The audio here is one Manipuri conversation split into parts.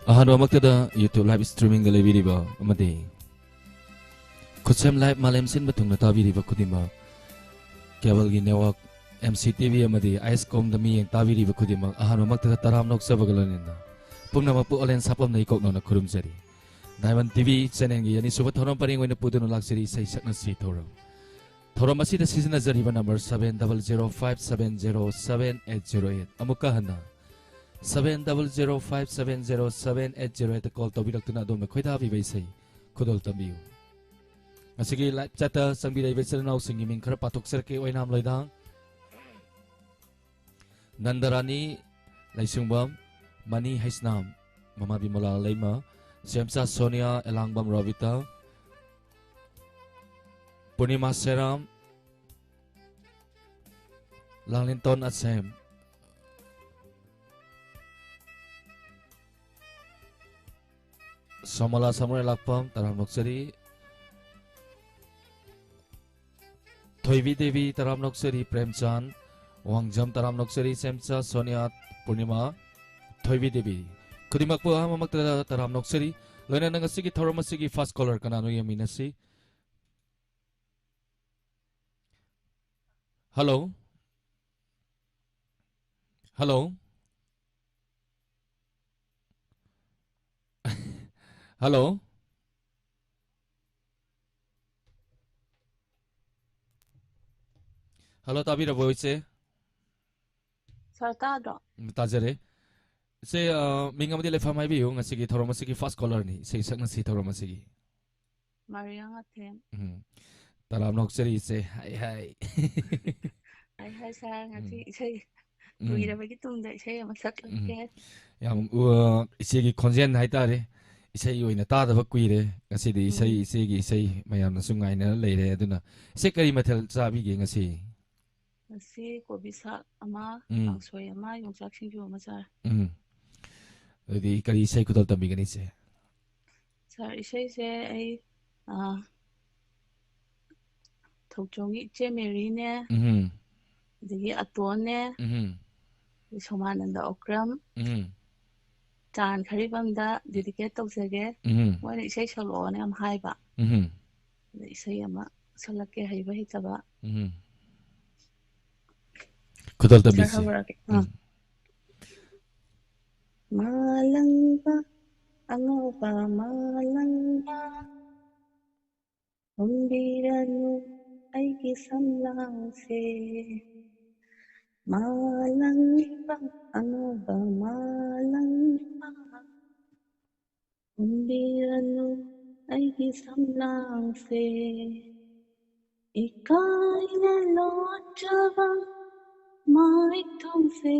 ꯑꯍꯥꯟꯕꯃꯛꯇꯗ YouTube live streaming ꯂꯩꯕꯤꯔꯤꯕ ꯑꯃꯗꯤ ꯈꯨꯠꯁꯦꯝ live ꯃꯥꯂꯦꯝ ꯁꯤꯟꯕ ꯊꯨꯡꯅ ꯇꯥꯕꯤꯔꯤꯕ ꯈꯨꯗꯤꯡꯃꯛ ꯀꯦꯕꯜꯒꯤ ꯅꯦꯠꯋꯥꯔꯛ MCTV ꯑꯃꯗꯤ ꯑꯥꯏꯁꯀꯣꯝꯗ ꯃꯤꯠꯌꯦꯡ ꯇꯥꯕꯤꯔꯤꯕ ꯈꯨꯗꯤꯡꯃꯛ ꯑꯍꯥꯟꯕꯃꯛꯇꯗ ꯇꯔꯥꯝ ꯅꯣꯛꯆꯕꯒ ꯂꯣꯏꯅꯅ ꯄꯨꯝꯅꯃꯛꯄꯨ ꯑꯣꯂꯦꯟ ꯁꯥꯄꯝꯅ ꯏꯀꯣꯛꯅꯅ ꯈꯨꯔꯨꯝꯖꯔꯤ ꯗꯥꯏꯃꯟ TV ꯆꯦꯅꯦꯜꯒꯤ ꯑꯅꯤꯁꯨꯕ ꯊꯧꯔꯝ ꯄꯔꯦꯡ ꯑꯣꯏꯅ ꯄꯨꯗꯨꯅ ꯂꯥꯛꯆꯔꯤ ꯏꯁꯩ ꯁꯛꯅꯁꯤ ꯊꯧꯔꯝ ꯑꯁꯤꯗ ꯁꯤꯖꯤꯟꯅꯖꯔꯤꯕ ꯅꯝꯕꯔ 7005707808 ꯑꯃꯨꯛꯀ ꯍꯟꯅ 7005707808 ꯀꯣꯜ ꯇꯧꯕꯤꯔꯛꯇꯨꯅ ꯑꯗꯣꯝꯅ ꯈꯣꯏꯗꯥꯕꯤꯕ ꯏꯁꯩ ꯈꯨꯗꯣꯜ ꯇꯝꯕꯤꯌꯨ ꯉꯁꯤꯒꯤ ꯂꯥꯏꯚ ꯆꯥꯠꯇ ꯆꯪꯕꯤꯔꯛꯏꯕ ꯏꯆꯤꯜ-ꯏꯅꯥꯎꯁꯤꯡꯒꯤ ꯃꯤꯡ ꯈꯔ ꯄꯥꯊꯣꯛꯆꯔꯛꯀꯦ ꯑꯣꯏꯅꯥꯝ ꯂꯣꯏꯗꯥꯡ ꯅꯟꯗꯔꯥꯅꯤ ꯂꯩꯁꯨꯡꯕꯝ ꯃꯅꯤ ꯍꯩꯁꯅꯥꯝ ꯃꯃꯥ ꯕꯤꯃꯣꯂꯥ ꯂꯩꯃ ꯁꯦꯝꯆꯥ ꯁꯣꯅꯤꯌꯥ ꯑꯦꯂꯥꯡꯕꯝ ꯔꯣꯕꯤꯇꯥ ꯄꯨꯔꯅꯤꯃꯥ ꯁꯦꯔꯥꯝ ꯂꯥꯡꯂꯤꯟꯇꯣꯟ ꯑꯁꯦꯝ Somala Samurai Lakpam Taram Noksari Thoivi Devi Taram Noksari Premchand Wangjam Taram Noksari Semcha Sonia Purnima Thoivi Devi Kudimakpu Hamamakta Taram Noksari Lena Nangasigi Thoramasigi Fast Caller Kanano Yaminasi Hello Hello Hello Hello Tabira Voice Sartadro. Tajare Say Mingamadi Lefamai View Nasigi Thoramasigi Fast Caller ni say Saknasi Thoramasigi Marianga Tem. Taram Noksari say hi I sang at say, we never get to the say, I'm a suck like Yam Isigi Konzen Haitare Isai in a tada of Quire, a city, say, Isigi, say, Mayam Sungaina lady, I don't know. Secretary Metal Sabi Ging a sea. See, Kobisa, Ama, Soyama, yung saction you, Mazar. The Kari say could not begin. Say, Sir, say, I Tojongi Chemerine, the Atone, the Soman and the Okram, Tan Karibanda, dedicate of Sege, when it says Shalom, I'm high back. They say, Ama, Salake Hiva Hitaba. could not be Malangba, Angova, Malangba, Umbiranu, Aiki Samlang se. Malangba, Angova, Malangba, Umbiranu, Aiki Samlang se. Ikaina Lojava, Maitum se.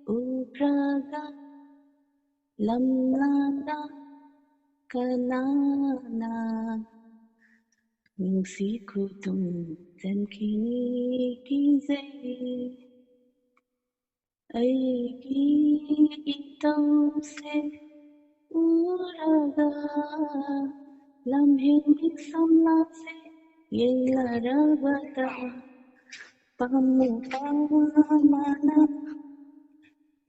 Upraga Lamlana Kanana Ningsi Kutum Zenkini Kize Aiki Itam Se Uraga Lamhimi Samla Se Yela Rabata Pamupamana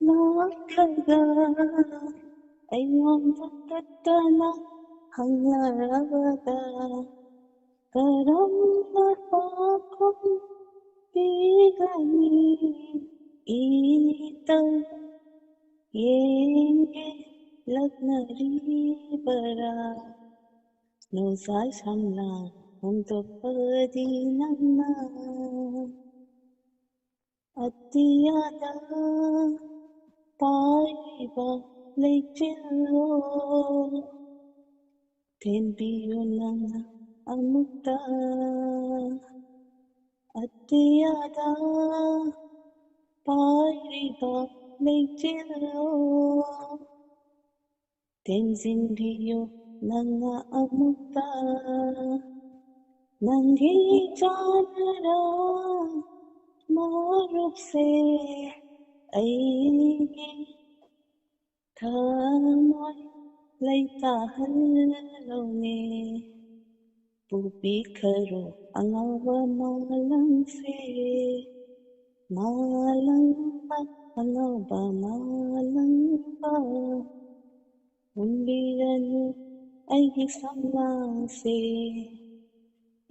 Nakaga I want Tatana Hangaravaga Karamba Pakum Bigani Ita Yenge Lagnari Bara No Sai Samla Untopadi Nana Atiyada Paiba Lechilo Tenbiyunana Amukta Atiyada Paiba Lechilo Tenzimbiyo Nanga Amukta Nangi Janara Marup se Aigi Kamoy Laita Halone Pupi Karo Angawa Malang se Malang Ba Angawa Malang Ba Humbiranu aigi samnase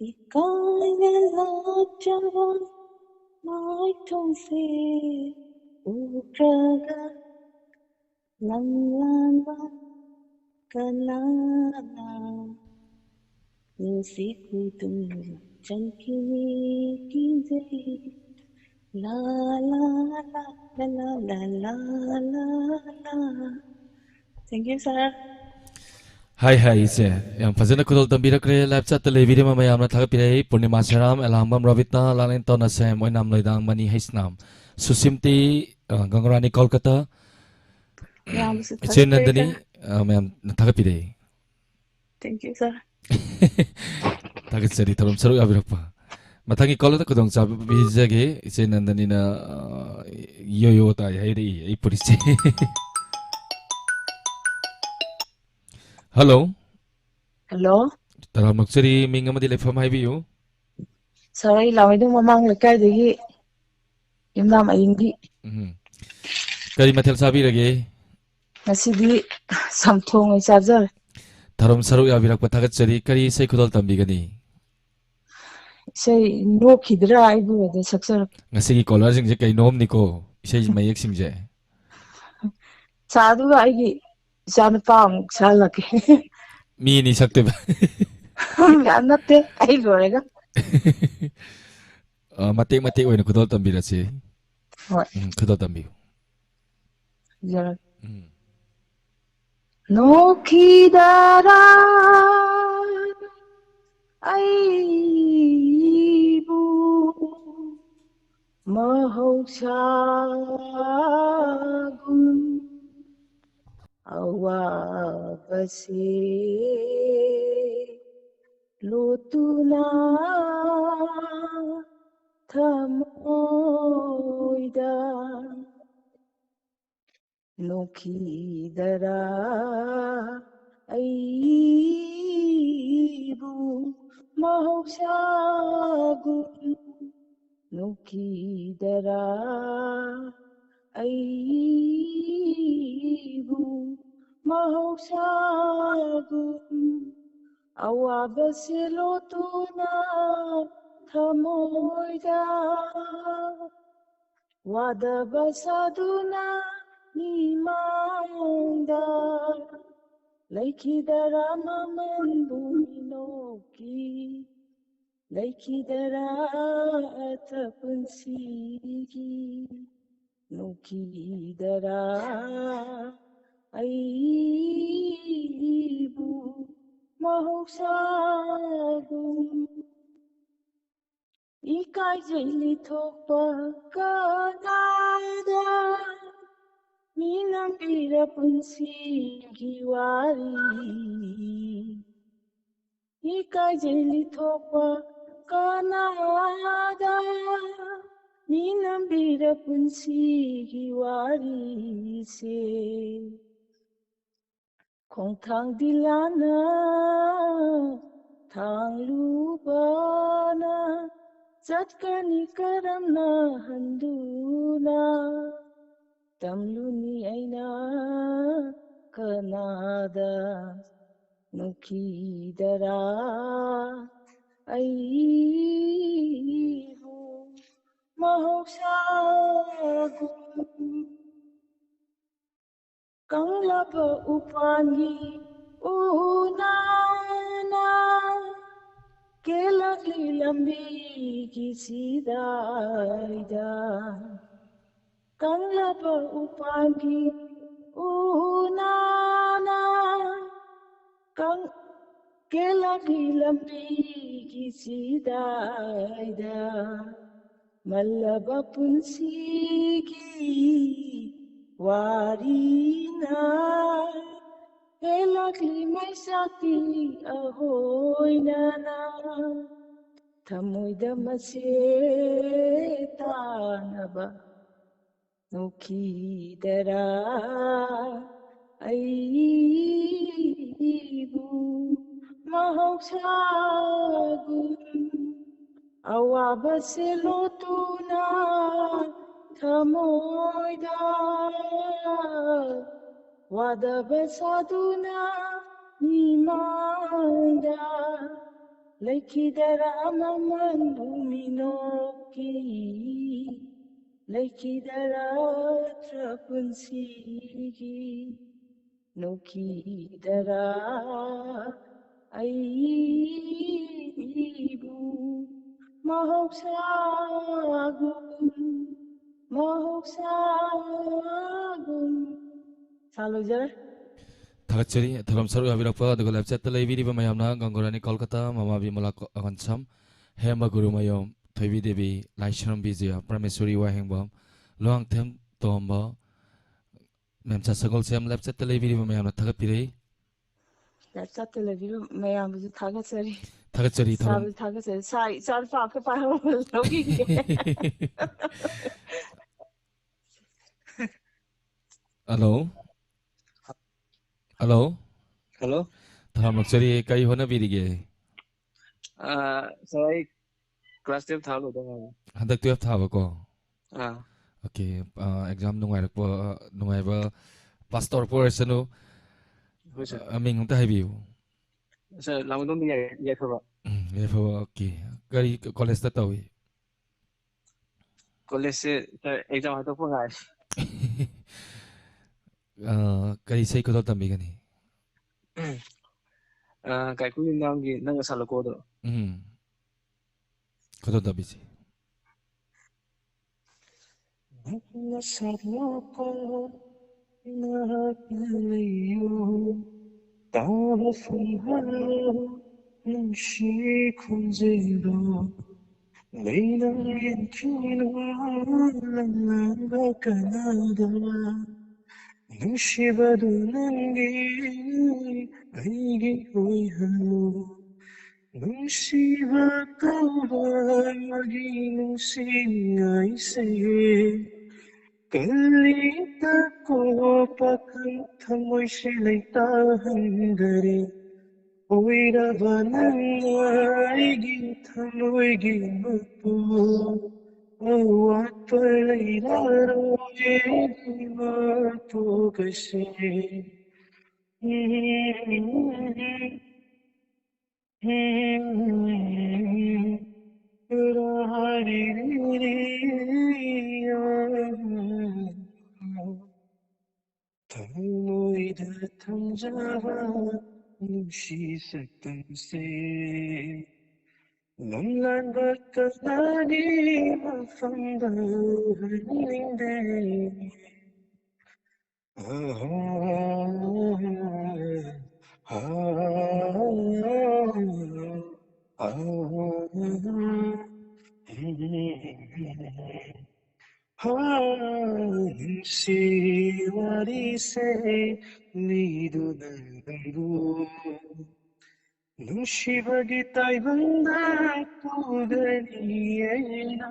ikaya lachava maithonse utraga lamlamba kanana nusikutum chankini kinjai la la la la la la la la la. Thank you, sir. Hai hai ise yang fazana kudol tambira kre live chat tele video ma mayam na thak pire Purnima Sharam Elambam Ravita Lalin Tona Sam oinam loidang mani haisnam Susimti Gangrani Kolkata Yamasu Chen thagakre, Nandani sir. mayam na thak pire Thank you, sir. thak sari thorom saru abirakpa matangi kolata kudong cha bijage Chen Nandani na yo yo ta hai ri ei purisi Hello Hello. Taram Naksari Mingamadi Lefam Haibiu Sir, ay laway mamang lakay digi. Yumnam ayindi. Kari mathel sabi rage Nasidi samthong ay charger. Tarom saru abirakpa thakat sari kari sai kudol tambigani Say no kidra ay bu de saksar. ngasigi caller sing je kai nom niko isai mayek sing je Sadu ay san pam salake. mi ni sakte ba Anate ay lorega. matek matek oina kudol tambirasi Hoy. kudol tambi Jara. No kidara ay bu mahausagun awabase lutuna thamoida nukidara aibu mahausagun nukidara aibu mahausagun awabase lotuna thamoida wadaba saduna nimanda laikidara mamanbu inoki laikidara atapunsigi nukidara aibu mahausagun ikai jaili thokpa kanada minam pira punsigi wari ikai jaili thokpa kanada minam pira punsigi wari se khongthang dilana thanglubana chatkani karamna handuna tamluni aina kanada nukidara aibu mahausagun kanglaba upangi unana kelakli lambi kisidaida kanglaba upangi unana kelakli lambi kisidaida mallaba punsigi warina kelakli maisaki ahoinana thamoida mase tanaba nukidara aibu mahausagun awabase lotuna thamoida ꯋꯥꯗꯕ ꯁꯥꯗꯨꯅ ꯃꯤꯃꯥꯡꯗ ꯂꯩꯈꯤꯗꯔꯥ ꯃꯃꯟꯕꯨ ꯃꯤꯅꯣꯛꯀꯤ ꯂꯩꯈꯤꯗꯔꯥ ꯄꯨꯟꯁꯤꯒꯤ ꯅꯣꯛꯈꯤꯗꯔꯥ ꯑꯩꯕꯨ mahoksagun salojare Thakachari thalam saru abirapa aduga website ta leibiri ba mayamna Gangorani Kolkata Mama Bimala Agansam Hema Guru Mayom Thoibi Devi Laishram Bizya Prameswari Wahengbam Luang Them Tomba Memcha Sagol Sam website ta leibiri ba mayamna thagapirei website television mayambu thagachari Thakachari thalam sabu thagachari sai sar pa ke pa logi Hello Hello Hello. Thalam lakchari kai hona birige So I class 12 thalo dong. Handak 12 thaba ko Ah. Okay exam nungairakpa nungaiba pastor porasanu Hoy sir. aming ta haibiu Sir, lamu dong ya khaba. Level okay kari college ta tawi College se sir exam hato po ngai. kari sei ko tambi gani Kai ku nang gi nang salo ko do. ko tambi si Na salo ko na kalayo. Tava fumalo nung shi kunzero. Leilong yin kino lang bakanada. Nushibadu nangi aigi hoy halo Nushiba kauba magi nusingai se Kalita ko pakang thamoy sila'y tahandari Oiraba nang aigi thamoy gimapo Awat pala'y laro di mapo kasi Thamoy datang jawa nushi saktan se Lamlan bakkalani mafamdahaninde Siwarise lido nangu Nushibagi taibanda pugaliena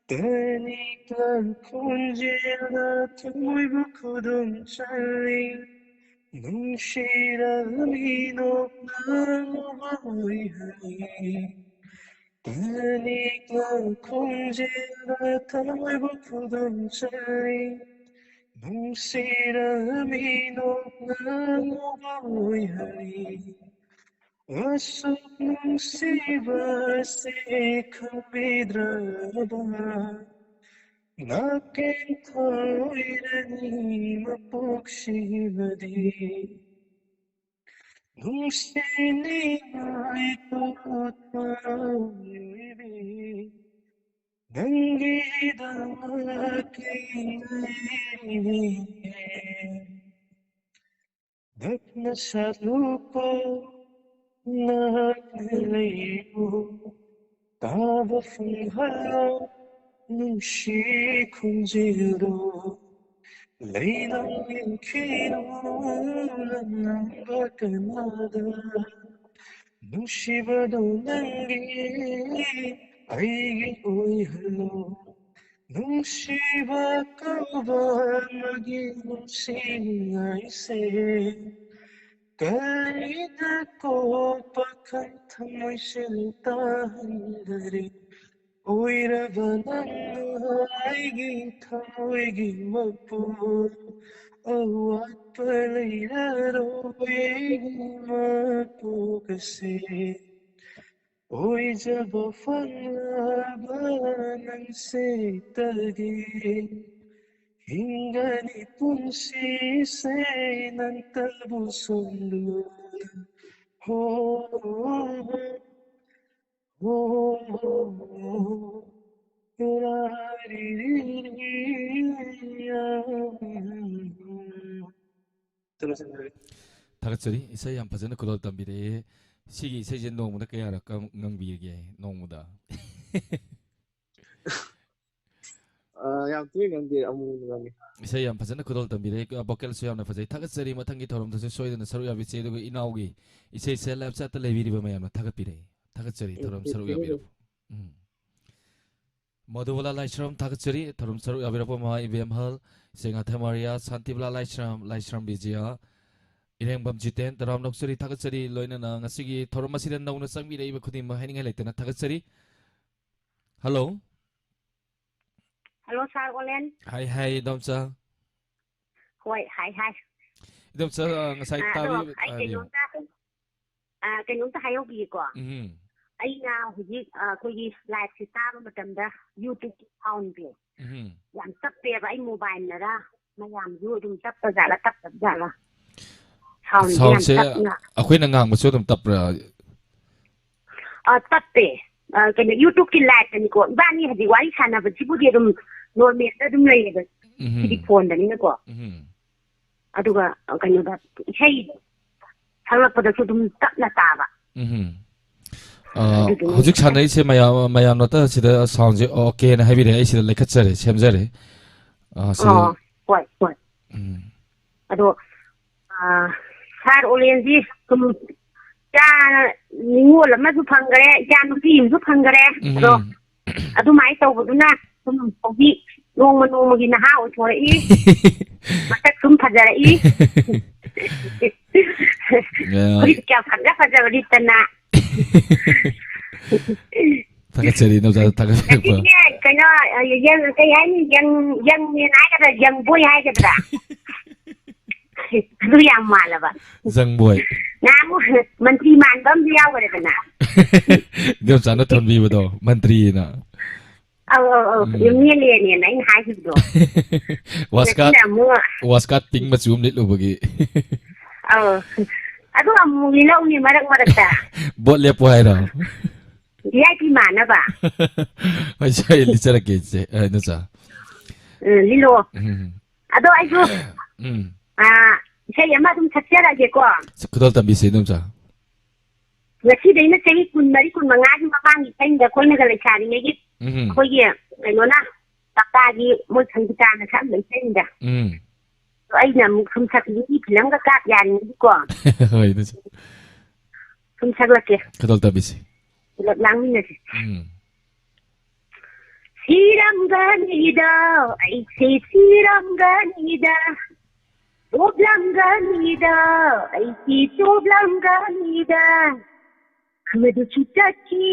Taniklan kunjela tumoy bukudum chali Nushira linok na mahoy hai Taniklan kunjela tumoy bukudum chali Nushira linok na mahoy hai Asok nusiba se kapidraba Nakin koirani mapuksivadi Nusini ay tutmawibi Nangida makilini Dakna sa lupo nakalayo Tava funghalo nung shi kunjiro Leilang inkinulan ng bakanada Nung shibado nangi ay oy halo Nung shiba ka ba maging singay se Kalita ko pakanta mo'y sintahan dari Oiraba ng ay gita mo'y gimapo ꯑꯋꯥꯠꯄ ꯂꯩꯔꯔꯣꯏ ꯃꯄꯣꯛ ꯑꯁꯤ ꯑꯣꯏꯖꯕ ꯐꯪꯂꯕ ꯅꯪꯁꯦꯇꯗꯤ ಹಿಂಗನಿ ಪುಂಸಿಸೆ ನಂತಲ್ಬು ಸೊಂದು ಹೋ ಹೋ ಚಲೋ ಚಂದ್ರ Thagatsari isai yam fazana kulol tambire sigi isai je nongmuda kaya rakam ngangbirge nongmuda. ꯌꯥꯝ ꯇꯣꯏꯅ ꯉꯪꯗꯦ ꯑꯃꯨꯛ ꯉꯪꯉꯤ Isai yam fazana kulol tambire bokel su yamna fazai thagatsari mathangi thorom dasu soidana saru yabi che dugu inaugi isai selap chat leviriba mayamna thagatpire thagatsari thorom saru yabirapu. Madhuvala Laishram Thagatsari thorom saru yabirapu ma IBM hall Senga Thamaria Santibla Laishram Vijaya Irengbam Jiten Taram Noksari Thagatsari Loinana Ngasigi thorom asida nauna sangmira iba khudimma hainingai leitana Thagatsari. Hello. Hello, Sir Olen. Hi Domcha. Hoi, hi. Domcha ngasai tabi Kainomta hayogi ko. Aina hujik kogi live si taba matamda YouTube account pe. Yam tappe ba ai mobile na ra mayam yu dum tappa jala. Sound se akhoi na ngang maso dum tapra. Tappe. Kaya YouTube ki live ni ko. Bani hadi wari sana ba jibu dia dum normal da dum lai ba. Di phone da ni ko. Aduga kanya ba sei halakpada su dum tapna taba. Hujik sanai se mayam nota sida sound je okay na habire ai sida lekhatsare semjare. Hoi. Ado Sir Olen ji kum ya ningol ma su phangare ya nu pi su phangare ado mai tawbuduna kum hobi nongma gi na ha o thore I matak kum phajare I kuri kya phajare ri tana Thagatsari no za thagatsari pa. Kaya yang ni nai ka yang boy hai ka da. Du yang malaba. Zang boy. Namu menteri mandam dia wala kana. Dem sana thonbi bado mantri na. Yung ni nai hai ki do. Waskat ting machum lit lubagi. Ado amu ni lau ni marak ta. Bot le po hai ra. Dia ki mana ba? Ai sai li chara ke che no cha. Lilo. Ado ai go. Saya ama dum chachara ge ko. Kudol tambi se no cha. Ngasi dei na sei kun mari kun manga ji mapang gi teng da koi na ga le chari ne gi. Koi gi no na takta gi mo thang ta na sam le teng da. Ai na mu kum sak gi philam ga ka ya ni ko. Hoi no cha. Kum sak la ke. Kudol tambi se. Lật lăng như này Siram ganida Ai se siram ganida Doblam ganida Ai se doblam ganida Amadu chutaki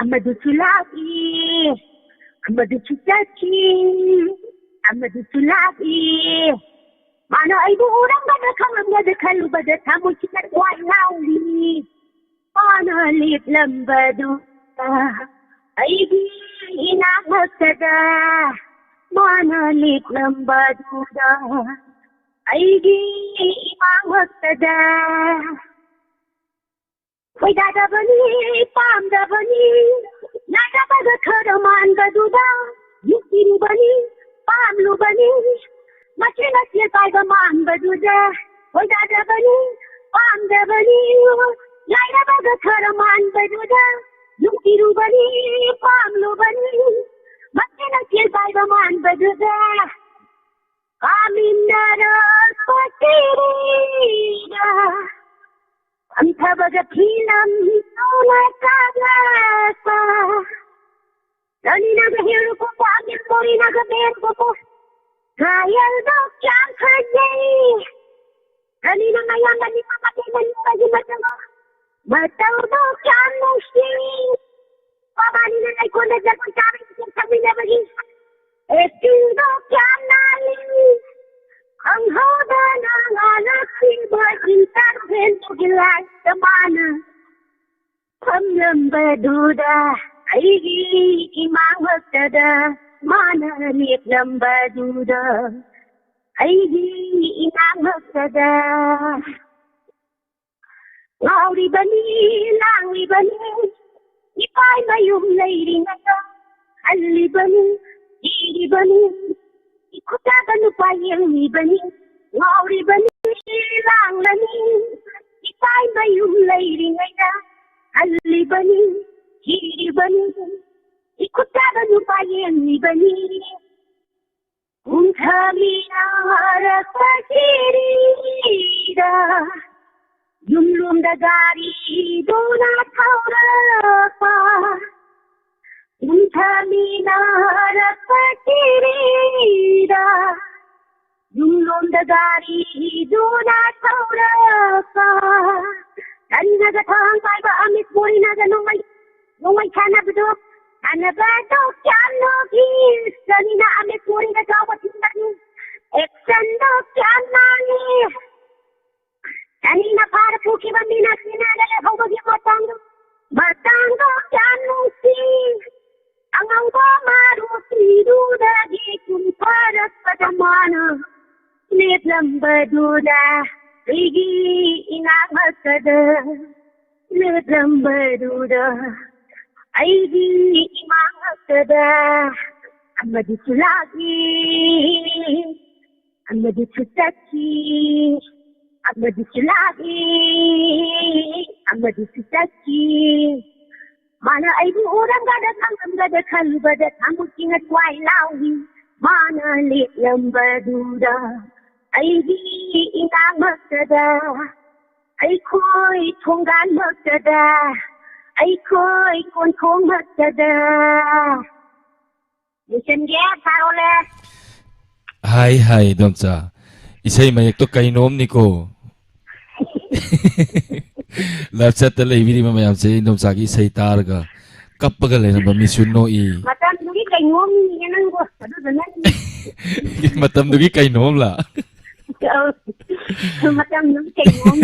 Amadu chulaki Amadu chutaki Amadu chulaki Mana ai bu orang bada kamam da kalu bada tamu chikat wa lauli Mana lip lambadu Aidi inamasada Mana lip lambadu Aidi inamasada Wai dada bani pam da bani Nada baga kharaman baduda Yukiru bani pam lu bani Machina sil paiga man baduda Wai dada bani pam da bani Laila baga kharaman baduda Yukiru bani pamlu bani Machina sil paiga man baduda Kamindara patirida Anta baga philam sona kagasa Dani naga hiru ko pagin mori naga ber ko Kayal do kyan khajai Dani naga yang dani mamate dani bagi matanga Matau do kyan musti Pabani na nai kona jago chari kami na bagi Estu do kyan nali ang hoda na ngalaksiba intarven tugilan tamana pamlamba duda aigi imang magtada mana liep lamba duda aigi imang magtada ngauri bani langri bani ipai mayum leiri ngata alli bani iri bani ikuta banu payang ni bani ngauri bani lang lani ipai mayum leiri ngata alli bani iri bani ikuta banu payang ni bani unthami ara pakirida yumlum da gari dona thaurapa unthami ara pakirida yumlum da gari dona thaurapa kanna ga thang pai ba amit puri na ga nomai khana bdo ana ba to chano ki sanina amit puri ga jawa tinani action do chanani kanina para puki bandina sinagale hogi matango chanu si angang ko maru tiruda gi kun para padamana net lamba duda rigi inang masada net lamba duda aigi imang masada amadi sulagi amadi sutaki amadi sulagi amadi sutaki mana aibu orang gada tangam gada kalbada tamukingat wai lawi mana lit lamba duda aigi inang masada ai khoi thonggan masada ai khoi kon thong masada Mission ge parole Hai domcha isai mayak to kainom niko lapsa ta lei biri mayam se domcha gi sai targa kappaga le na mission no I matam dugi kainom ni nan go adu danan matam dugi kainom la matam dugi kainom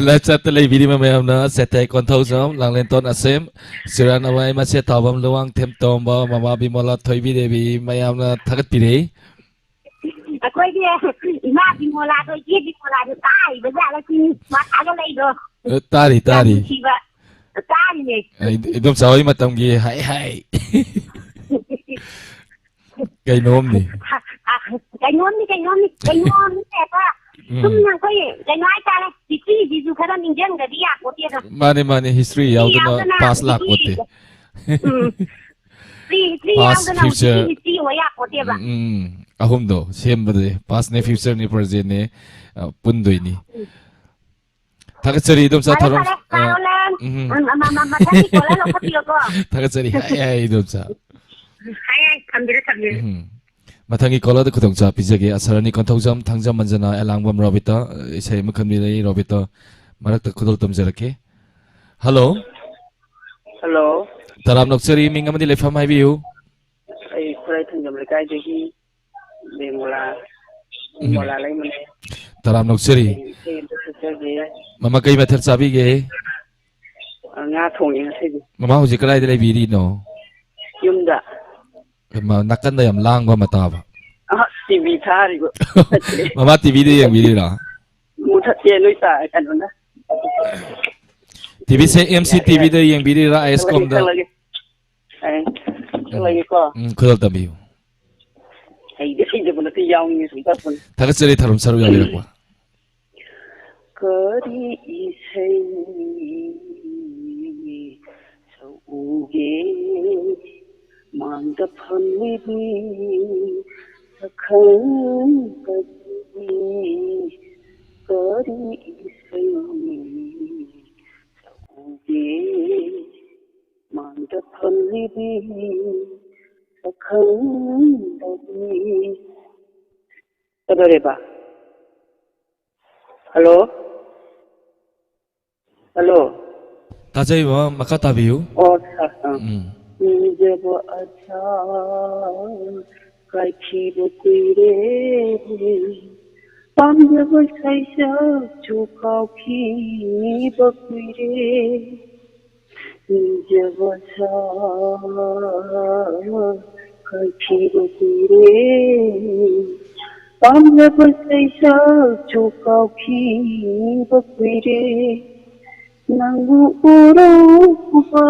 lapsa ta lei biri mayam na setai kon thau jam langlen ton asem siran awai ma se tawam luang them tomba mama bi mola thoi bi devi mayam na thagat pire Aku dia ima bimola tu je bimola tu tai beja lagi mata ga lei do tari Siba tari ni idom sawai matam gi hai kainom ni kainom ni apa tumnang koi kainai ta la di ju khara mingjang ga dia ko dia mane history yaw na past lak kote past future si wa ya ko dia ba ahum do sem bade past ne future ni present ne pundoi ni thakachari idom sa tharom thakachari hai idom sa hai kamdira mathangi kola de khudong cha pijage asarani konthojam thangjam manjana elangbam robita isai makhamni nei robita marak ta khudol tamjarake hello taram noksari minga madi lefam hai biu ai kurai thangjam lekai jegi bemola mola lai mane taram noksari mama kai mathar chabi ge nga thongi se mama hoji kalai de lai biri no yumda ma nakan da yam langwa mataba TV thari go mama TV de yang biri la mu that ye noi ta kan na TV se MC TV de yang biri ra Escom da ai lagi ko khudol tabiu ai de sai de bana ti yaung ni sum ta pun thakachari tharom saru ya birakwa kari isai sauge manda phanni bi sakhan kadi kari isai sauge manda phanni bi sakhan kadi tadore ba hello tajai ma maka tabiu oh jab acha kai khi bo kuire pam jab sai sa chu kau khi bo kuire jab sa kai khi bo kuire pam jab sai sa chu kau khi bo kuire nangu uro pa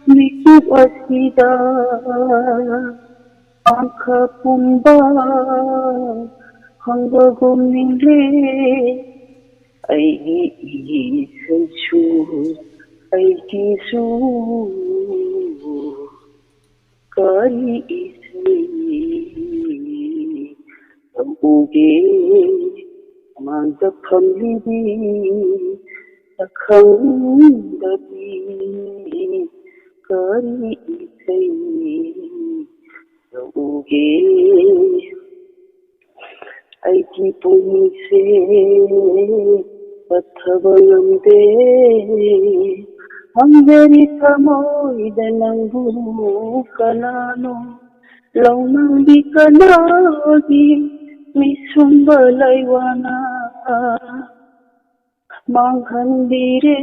mikip asida angka pumba hangga gumile ai sensu ai kisu kari isi uge manda phamlibi akhangdabi kari isai uge aiki pumise pathabalamde hangari thamoida nangu kanano launambi kanagi misumba laiwana manghandire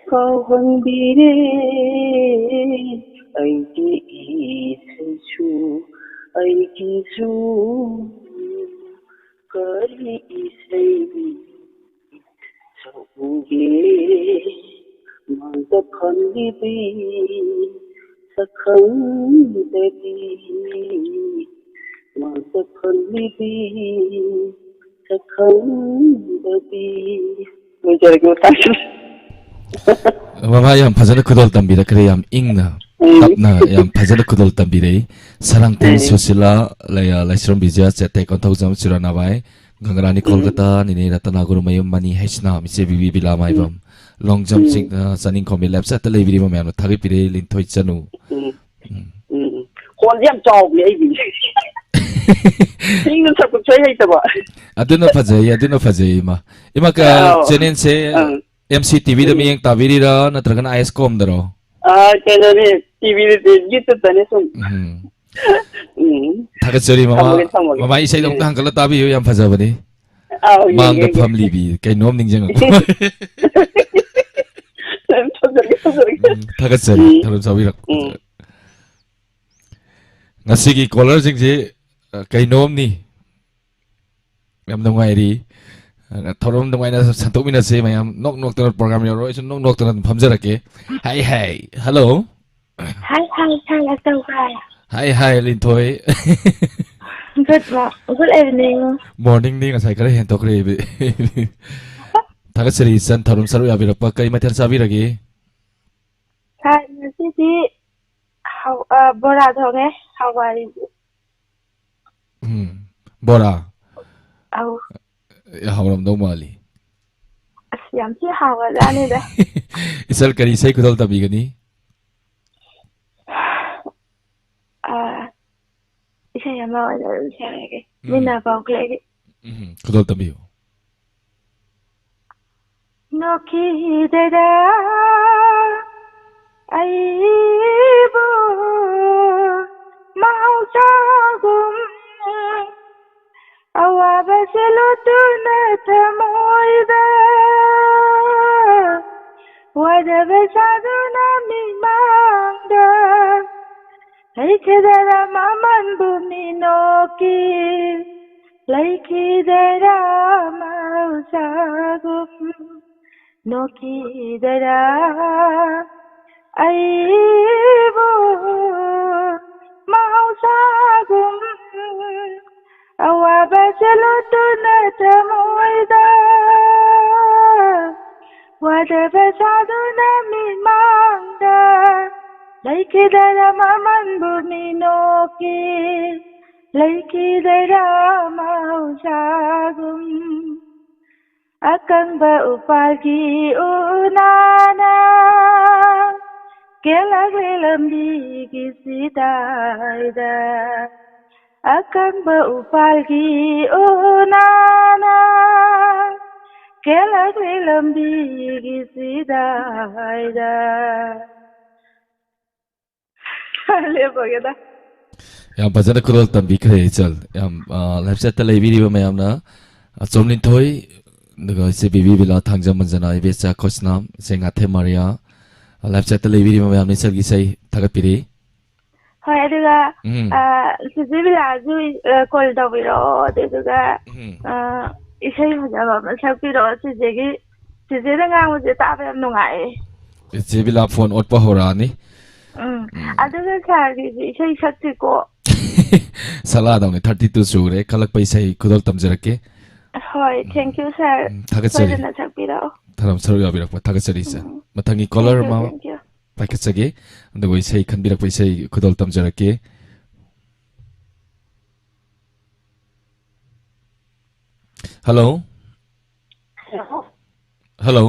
kauhandire aiki isensu aiki su kari isai sauge manda phandibi sakhangdabi manda phandibi sakhangdabi mujargo tasu Mama yam phajana kudol tambira kare yam ingna tapna yam phajana kudol tambire sarangten susila laya laisram bija chete konthau jam surana bai gangrani kolkata nini ratanaguru mayum mani haisna mise bibi bilama ibam longjam sing saning khomi lab sa tele biri ma yam thagi pire lin thoi chanu kon yam chaw bi ai bi sing na sab chai hai ta ba aduna phajai ima ka chenen se MCTV da miyang tabiri ra natragan ISCOM daro kena ni TV de gitu tane sum Thagatsari mama isai dong tang kala tabi yam phajabani mang da family bi kai nom ningjang Thagatsari tharum sabirak ngasigi caller jing je kai nom ni yam ngai ri thorom dong aina santuk mina se mayam nok tar program yo ro nok tar phamjarake hi hello Hi, Atau Kai. hi lin thoi Good evening. morning ni ngasai kare hen tokre bi Thagatsari san thorom saru yabirakpa kai mathal sabirage Hi, Sisi. How Bora thoge? How are you? bora Oh, hawram do mali yam chi how are ni da. isal kari sai kudal tabi gani Isa yam ma da chege. Mina ba klege. kudal tabi No ki da ai bo mau cha gum awa baselo tuna tamoida wada besaduna mi manda laikidara maman bumi noki laikidara mausagum noki dara aibo mausagum awa baselo tuna tamoida wada besaduna mi manda laikidara maman bumi noki laikidara mausagum akangba upagi unana kelaglambi kisidaida akangba upagi unana kelaglambi kisidaida le bogeda Yang fazana khudol tambikre chal yang live chat ta leibiri ba mayamna chomlin thoi nuga se bibi bila thangjam manjana ibecha khosnam se ngathe maria live chat ta leibiri ba mayamni chalgi sai thagapiri. Hoi aduga sibila ju call tawiro aduga isai mujaba sakpiro sijegi sijeda nganguje tabe yam nungai. Sibila phone otpa horani. Aduga khari isai sakti ko. Sala dawne 32 sure khalak paisai khudol tamjarake. Hoi, thank you sir. Thagachari. Sojana sakpiro. Tharam saru yabirakpa thagachari sa. Mathangi caller ma Thank you. paikachage andugo isai khanbirakpa isai khudol tamjarake. Hello. Hello.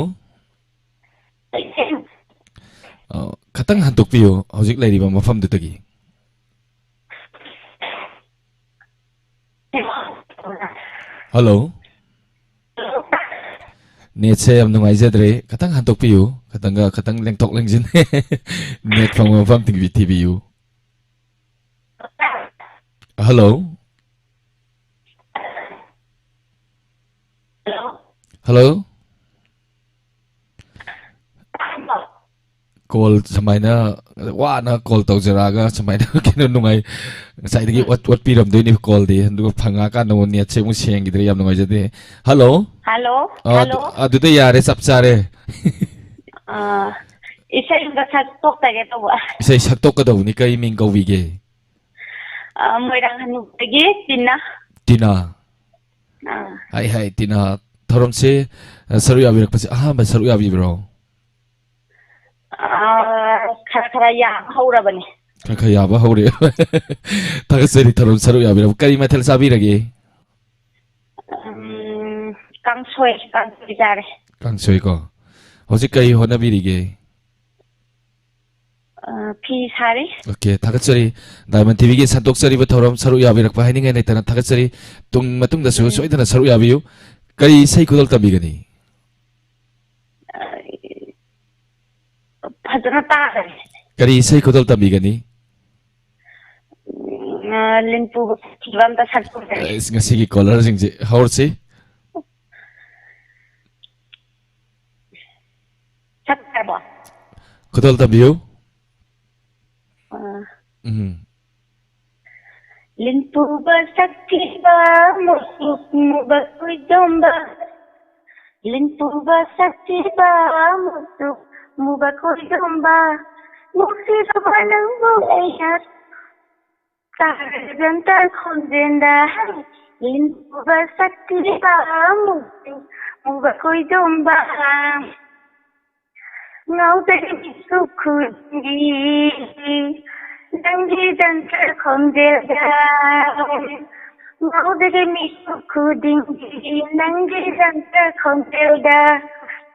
Khatang hantuk piyo hojik lairiba mafam dutagi. Hello. Net se am nungai jadre khatang hantok piyo khatang lengtok lengjin net phang mafam ting TV. Hello. Hello. Call samaina wa na call tau jaraga samaina kino nungai sai digi wat piram doi ni call di ndu phanga ka no ni che mu seng gidre yam nungai jade. Hello. Hello. Hello. Adu de yare sap chare. Isai nga sak tok tage to ba. Isai sak tok ka do ni kai ming ko wi ge. Moirang hanu tage Tina. Tina. Hai Tina thorom se saru ya birak pasi ba saru ya bi bro. Khara ya haurabani. Khara ya ba haure. Tagasari thorom saru ya birak kari mathel sabi rage. Kangsoi jare. Kangsoi ko. Hojik kai hona bi rige. Pi sari. Okay, tagasari Diamond TV ge santok sari ba thorom saru ya birak pa haini ngai nai tana tagasari tung matung da su soidana saru ya biu. Kari sai kudol tabi gani. Fazana ta. Kari sai kudol tabi gani. Linpu kivam ta sakpur. Ngasi gi caller jing je haur se. Sakpa. Kudol tabiu. Linpu ba saktiba musuk muba kuidomba. Linpu ba saktiba musuk muba kuidomba. Musira balang bulayat. Sarjantar khonjenda. Linpu ba saktiba musuk muba kuidomba. Ngau dari sukudi. Dangi dantar khonjenda. Ngau dari sukudi. Dangi dantar khonjenda.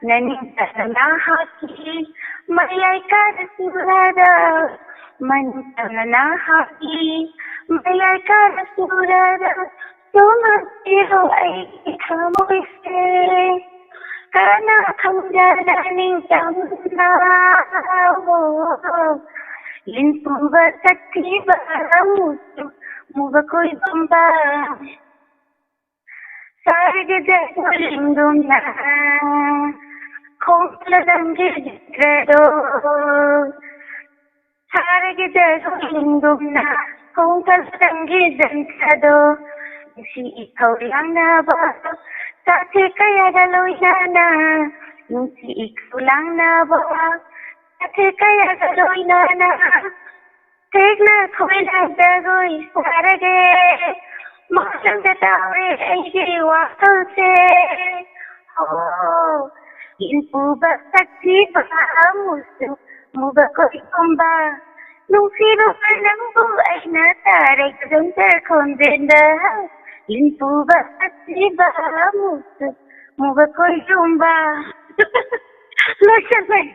Nani tanah hati. Mayai kar surada. Mani tanah hati. Mayai kar surada. Sumasiru aiki kamu se. Karena khonjenda ning tamna. Linpu ba saktiba musuk muba kuidomba. Sargada lingumna. Kongla dangi jitredo. Sargada lingumna. Kongla dangi jitredo. Si ikaulang na ba. Sati kaya galoy na. Si ikaulang na ba. Sati kaya galoy na. Tigna koy lang dagoy sarage. Maklang datawi ay wakal se. Oh, linpu ba saktiba musuk muba kuidomba. Nung sino ka lang buhay na taray kadantar khonjenda. Linpu ba saktiba musuk muba kuidomba. Lasabay.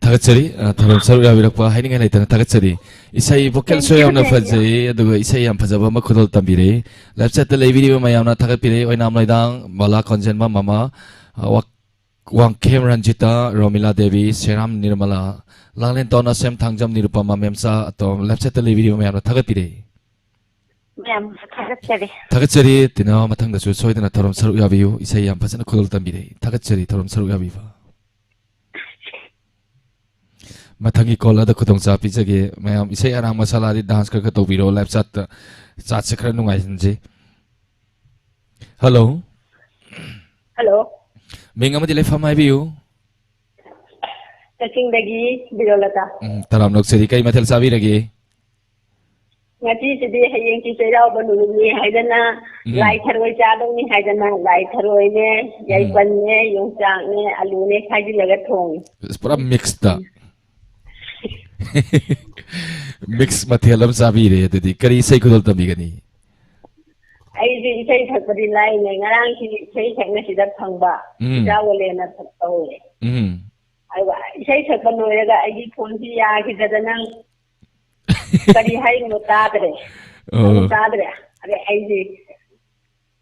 Tagasari thorom saru ya birak pa haini ngai nai tana tagasari isai vocal so yamna fajai aduga isai yam fajaba ma khudol tambire live chat lai video ma yamna thagapire oi nam lai dang mala content ma mama wak Wang Kem Ranjita, Romila Devi, Seram Nirmala, Langlen Tona Sem Thangjam Nirupama Memsa, Atom, Lepset Television Mayam, Tagapire. Ma'am, Tagachari. Tagachari, Tina Matanga Soy than a Torom Saru Yaviu, Isayam Pasana Kultamide, Tagachari, Torom Saru Yaviva. Matangi Kola, the Kotongsa Pizage, Mayam, Isayana Masala, dance Kakatobiro, Lepsat, Satsakranu. Hello. Hello. Being a Madile from my view. Touching the ghee, Birolata. Taram looks at the Kaimatel Saviragi. Ngati today hayeng ki sera banuni haidana light haroi chadong ni haidana light haroi ne yai pan ne yong chang ne alu ne khaji laga thong. It's pura mixed up. Mix Matelam Savire, the Kari Sekudol Tamigani. I say Takari line and around he say Tangasi that Tangba. Jawale and a I say Takanoga, I did Pontia, he doesn't know. But he had no padre. Oh, padre. I did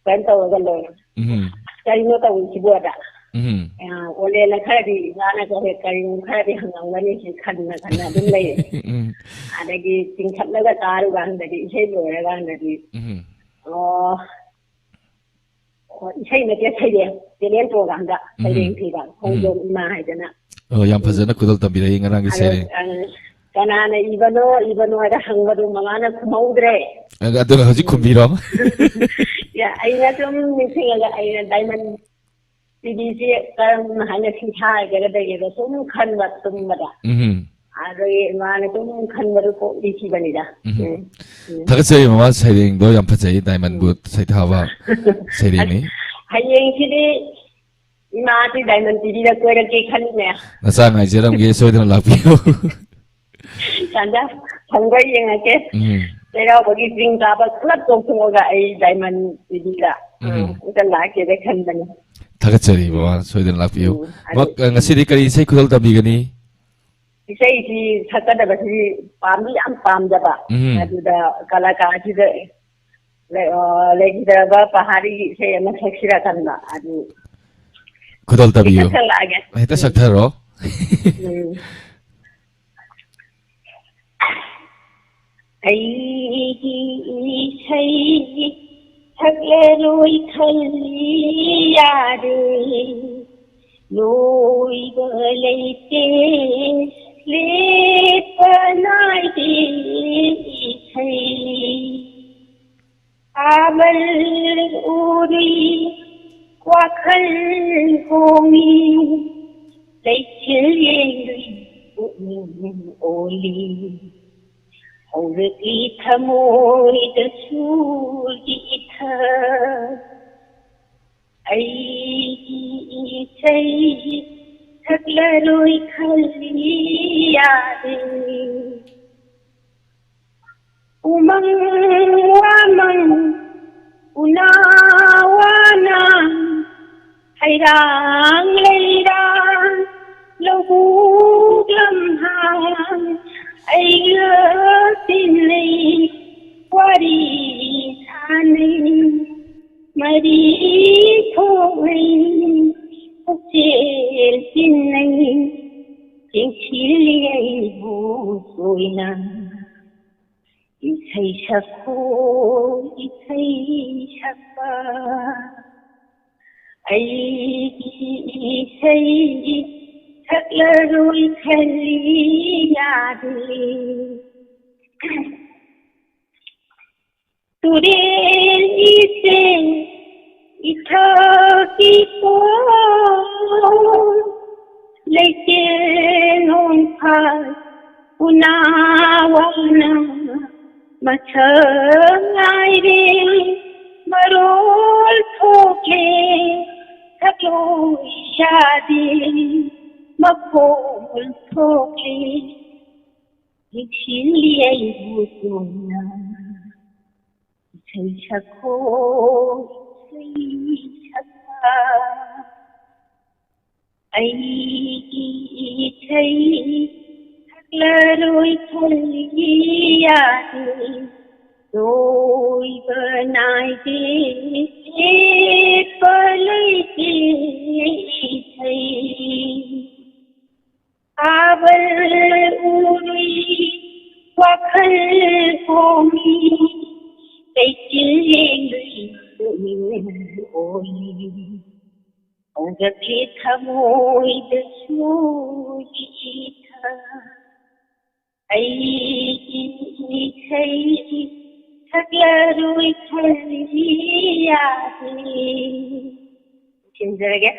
went over the Lord. Say not a Wikiboda. Ole la Kadi, Lana Kari, Kadi, and when he can't lay. And I think Kanaga one that he said, or around the say that yesterday, the end program that I didn't pick up. Oh, young Pazana could not be laying around his head. Canana, even though I hung with Mamana Kumodre. I got the Hajikumbiro. Yeah, I got some missing a diamond CDC, Hanafi High, get a day, the Sum Kanva Sumada. I ran to Kanvaru Ichibanida. Takasay was saying, though I'm Pazay, Diamond Boot, Saitava, saying, Hayeng City, Imati Diamond City, the Quetta Kanina. The song I said, I'm gay, so I don't love you. Sanda, Hungary again. There are giving up a club of a diamond City. The like it, a company. Takasay, so I don't love you. What a city can you say, could the beginning? He says he Sakada Pammy and Pamdaba. The Kalakaji, like the Pahari say a Maxira Kanda. Could all be you. It is a terror. I say, Hagleroi Kaliade, Loi Galate. Sleep night Amal Uri Wakal Homi Lake Oli Already Tamoy the Sulita I say Haglaroi Kaliade Umang Wamang Unawana Hairang Leirang Lobugam Hang Ayyatinli Wari Tani Mari Torin Sil Sinai Chili Buina Isai Shako Isai Shaka I say Haglaroi Kaliade Today is Itaki Lake on Paz Unawana Machaire Marol Toke Haglo Shadi Makol Toke Ichilia Ibutuna Shako Shaka I say Haglaroi Kaliade Doi Banaide पलकी थई आवल उरी वखल कोमी कई चिल्लेंगी ओई औजके थमोई दसोई था आई थई थकलरुई थलिया चिंजरगे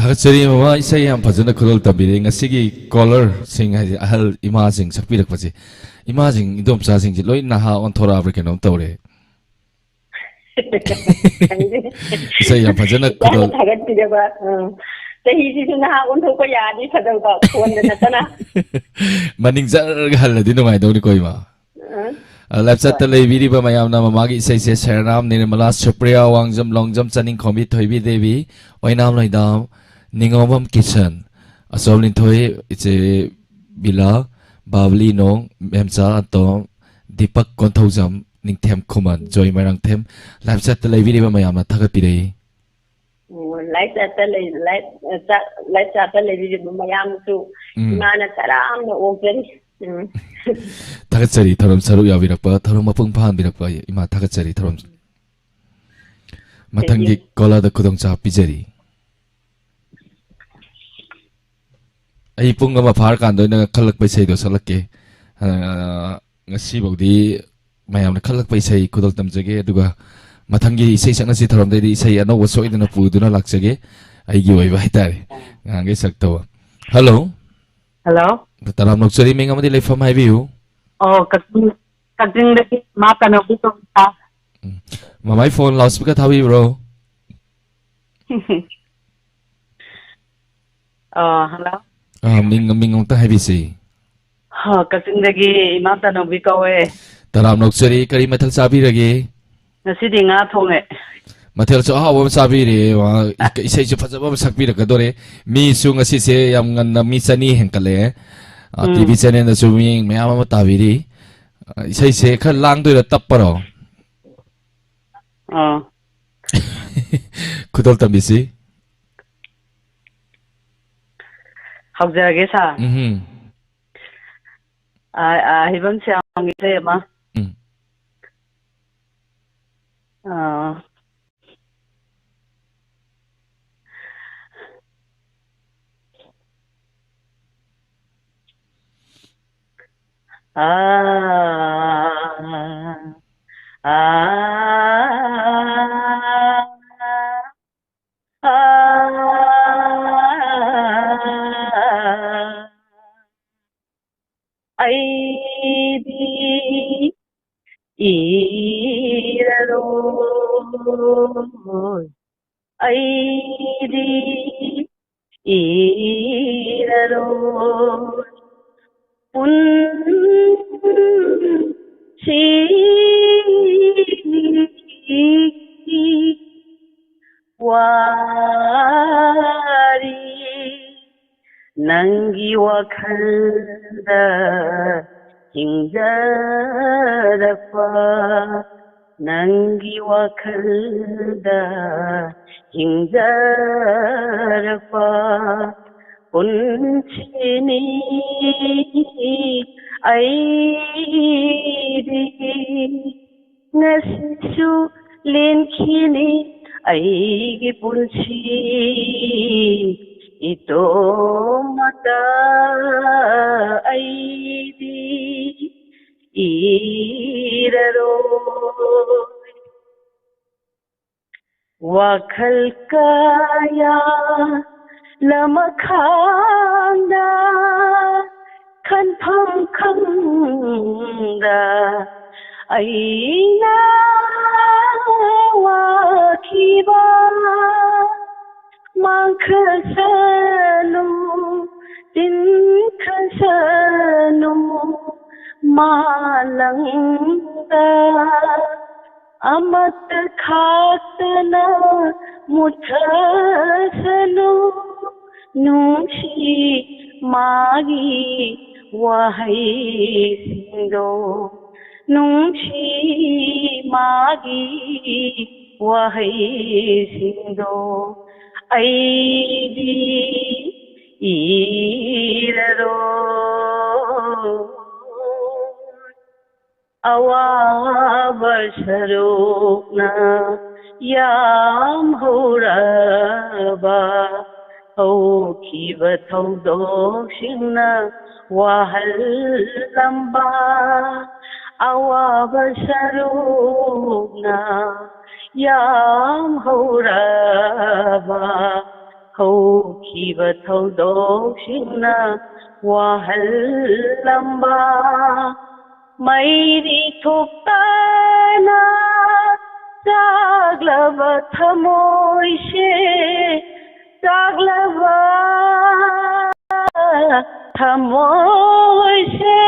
Thakachari mama isai yam phajana khulol tabire ngasigi caller sing hai ahal ima sing sakpirak pachi ima sing idom cha sing loi naha on thora abra kenom tawre isai yam phajana khulol thagat pidaba sahi ji na on thok ya di thadal ba phone na tana maning jar hal di ngai dawni koi ma lapsat ta lei biri ba mayam na mama gi isai se saranam nirmala supriya wangjam longjam chaning khomi thoibi devi oinam loi dam Ningomam Kitchen Asolin Toy it's a Bila Babli Nong Memsa Atong Deepak Konthojam Ning Them Kuman Joy Marang Them Live set the Levi Mayama Takapide Live set the Levi Mayam to Mana Taram open Takachari Taram Saru Yavirapa Taramapung Pan Birapa Ima Takachari Taram Matangi Kola the Kudongcha Pijeri Ay pung nga mapahar kando na kalak pa isay do sa laki nga sibaw di mayam na kalak pa isay kudol tamjage duga matanggi isay sa nasi taram di isay ano waso ito na pudo na laksage ay giway ba hitari nga ngay sakto hello hello taram nagsari may nga mo di life from highway oh kasing lagi matanong ito sa mamay phone loudspeaker tawi bro hello Ming ta heavy say. Kasing lagi imata no bikaw Taram noksari kari mathal sabi lagi. Nasidi nga thong Mathal so hawa sabi re wa isay so phajaba sakbi ra kadore mi su ngasi se yam ngan mi sani henkale TV channel na suming mayam ma tabiri isay se kha lang doi ra tapparo. Kudol tambisi. Hawjage sa hibam siya ang ite ma Aidi iraro Aidi iraro pun si wari Nangi wakhalda hinjarapa Nangi wakhalda hinjarapa Unchini aidi Nasisu linkhini aigi punchi Ito mata aidi iraro Wakhal kaya lamakhanda khanpham khangda aina wakhiba Makhasanu, tinkhasanu, malangda, amat khatana, muthasanu, nushi magi wahai sindo, nushi magi ꯋꯥꯍꯩꯁꯤꯡꯗꯣ ꯑꯩꯗꯤ ꯏꯔꯔꯣꯏ ꯑꯋꯥꯕ ꯁꯔꯨꯛꯅ ꯌꯥꯝꯍꯧꯔꯕ ꯍꯧꯈꯤꯕ ꯊꯧꯗꯣꯛꯁꯤꯡꯅ ꯋꯥꯍꯜꯂꯝꯕ ꯑꯋꯥꯕ ꯁꯔꯨꯛꯅ ꯌꯥꯝꯍꯧꯔꯕ ꯍꯧꯈꯤꯕ ꯊꯧꯗꯣꯛꯁꯤꯡꯅ ꯋꯥꯍꯜꯂꯝꯕ ꯃꯩꯔꯤ ꯊꯣꯛꯇꯅ ꯆꯥꯛꯂꯕ ꯊꯃꯣꯏꯁꯦ ꯆꯥꯛꯂꯕ ꯊꯃꯣꯏꯁꯦ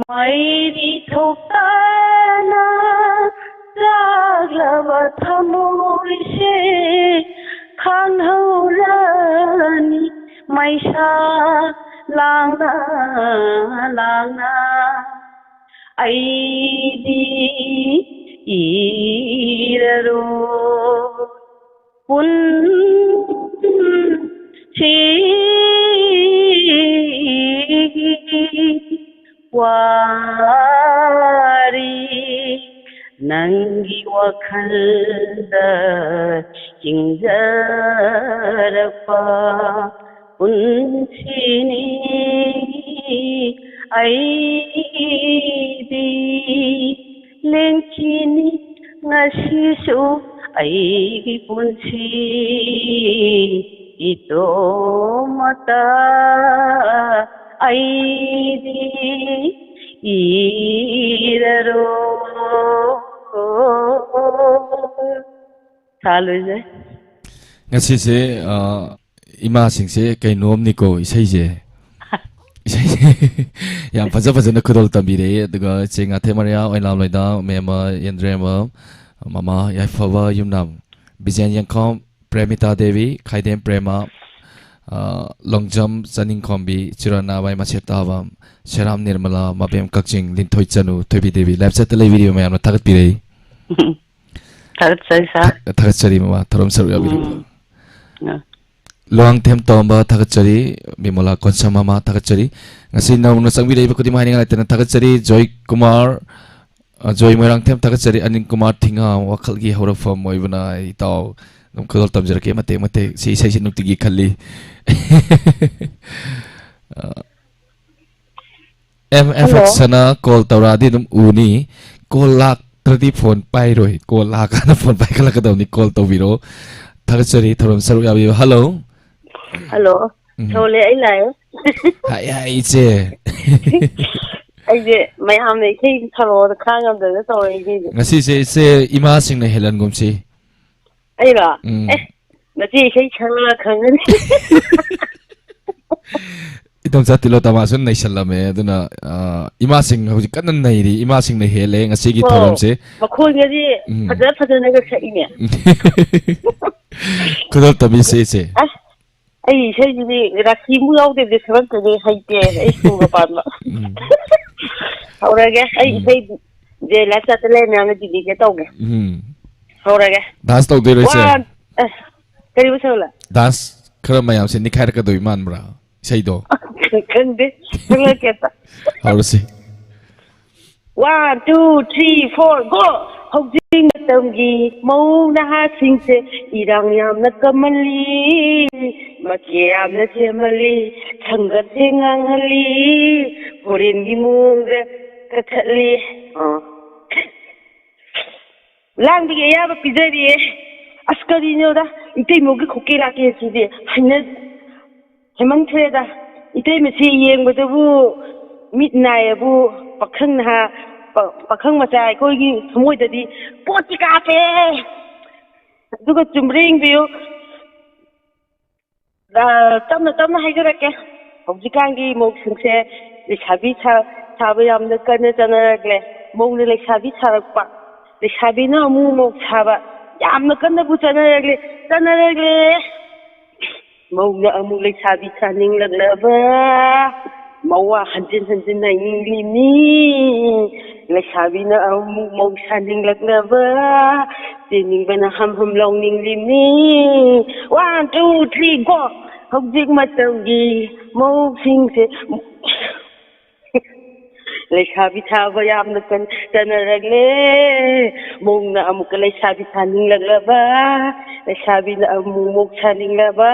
ꯃꯩꯔꯤ ꯊꯣꯛꯇꯅ ꯆꯥꯛꯂꯕ ꯊꯃꯣꯏꯁꯦ ꯈꯥꯡꯍꯧꯔꯅꯤ ꯃꯩꯁꯥ ꯂꯥꯡꯅ ꯂꯥꯡꯅ ꯑꯩꯗꯤ ꯏꯔꯔꯣꯏ ꯄꯨꯟꯁꯤꯒꯤ ꯋꯥꯔꯤ ꯅꯪꯒꯤ ꯋꯥꯈꯜꯗ ꯆꯤꯡꯖꯔꯛꯄ ꯄꯨꯟꯁꯤꯅꯤ ꯑꯩꯗꯤ ꯂꯦꯡꯈꯤꯅꯤ ꯉꯁꯤꯁꯨ ꯑꯩꯒꯤ ꯄꯨꯟꯁꯤ ꯏꯇꯣꯝꯇ ꯑꯩꯗꯤ ꯏꯔꯔꯣꯏ ꯊꯥꯂꯣꯏꯖꯩ ngasi se ima sing se kainom niko isai yam faja na khudol tambire aduga chenga themaria oinlam loida mema yendrema mama yaifawa yumnam bijan yangkhom premita devi khaidem prema longjam chaning khombi chirana bai machetawam seram nirmala mabem kakching linthoi chanu thoibi devi live chat le video mayam thagat pirei thagat chari mama thorom saru ya video Luang them tomba thakachari Bimola konsama ma thakachari ngasi nauna sangbi dei bakudi mahini ngai tena thakachari Joy Kumar Joy Moirang them thakachari Anin Kumar thinga wakhal gi hora form moibana itaw ngam khol tamjara ke mate si sai sin nukti gi khalli MFX sana call tawradi dum uni call lak tradi phone pai roi call lak ana phone pai kala ka dawni call tawbiro thakachari thorom saru yabi hello Hello, Thole ai lai. Hai che. Ai je mai ham nei khi thalo da khang am da to ai ji. Ngasi se ima sing na helan gum si. Ai la. Na ji khi khang la khang ni. Itom satilo tamasun nai sallame aduna ima sing hoji kanan nai ri ima sing na hele ngasi gi thorom se. Makhol ngi ji phada na ga sai ne. Kudol tabi se. Ai sai ji rakhi mu yaw de saban te de hai te ai su ga pa ma aura ge ai sai je la ta le na na ji ge to ge aura ge das to de se kari bu sala das khara mayam se nikhar ka doi man bra sai do kan de le ke ta aura se 1 2 3 4 go hojing tamgi mau na ha sing se irang yam na kamali makiam na semali sangat singangali purin gi mung kathali lang bi ya ba pizari askari no da itei mo gi khokira ke si de hina hemang theda itei me si yeng ba bu midnight bu pakhang na pakhang macha koi gi thmoi da di poti ka pe duga chumring biu tamna haijara ke hojikang gi mok singse lesabi sabe yamna kana chanagle mong le lesabi sarakpa lesabi na mu mok saba yamna kana bu chanagle mong na amu lesabi saning laglaba mawa hanjin nai ni ꯂꯩꯁꯥꯕꯤꯅ ꯑꯃꯨꯛ ꯃꯧ ꯁꯥꯅꯤꯡꯂꯛꯂꯕ ꯆꯦꯟꯅꯤꯡꯕꯅ ꯍꯝ ꯂꯥꯎꯅꯤꯡꯂꯤꯕꯅꯤ 1 2 3 go ꯍꯧꯖꯤꯛ ꯃꯇꯝꯒꯤ ꯃꯧꯁꯤꯡꯁꯦ ꯂꯩꯁꯥꯕꯤ ꯊꯥꯕ ꯌꯥꯝꯅ ꯆꯟꯅꯔꯛꯂꯦ ꯃꯧꯅ ꯑꯃꯨꯛꯀ ꯂꯩꯁꯥꯕꯤ ꯁꯥꯅꯤꯡꯂꯛꯂꯕ ꯂꯩꯁꯥꯕꯤꯅ ꯑꯃꯨꯛ ꯃꯧ ꯁꯥꯅꯤꯡꯂꯕ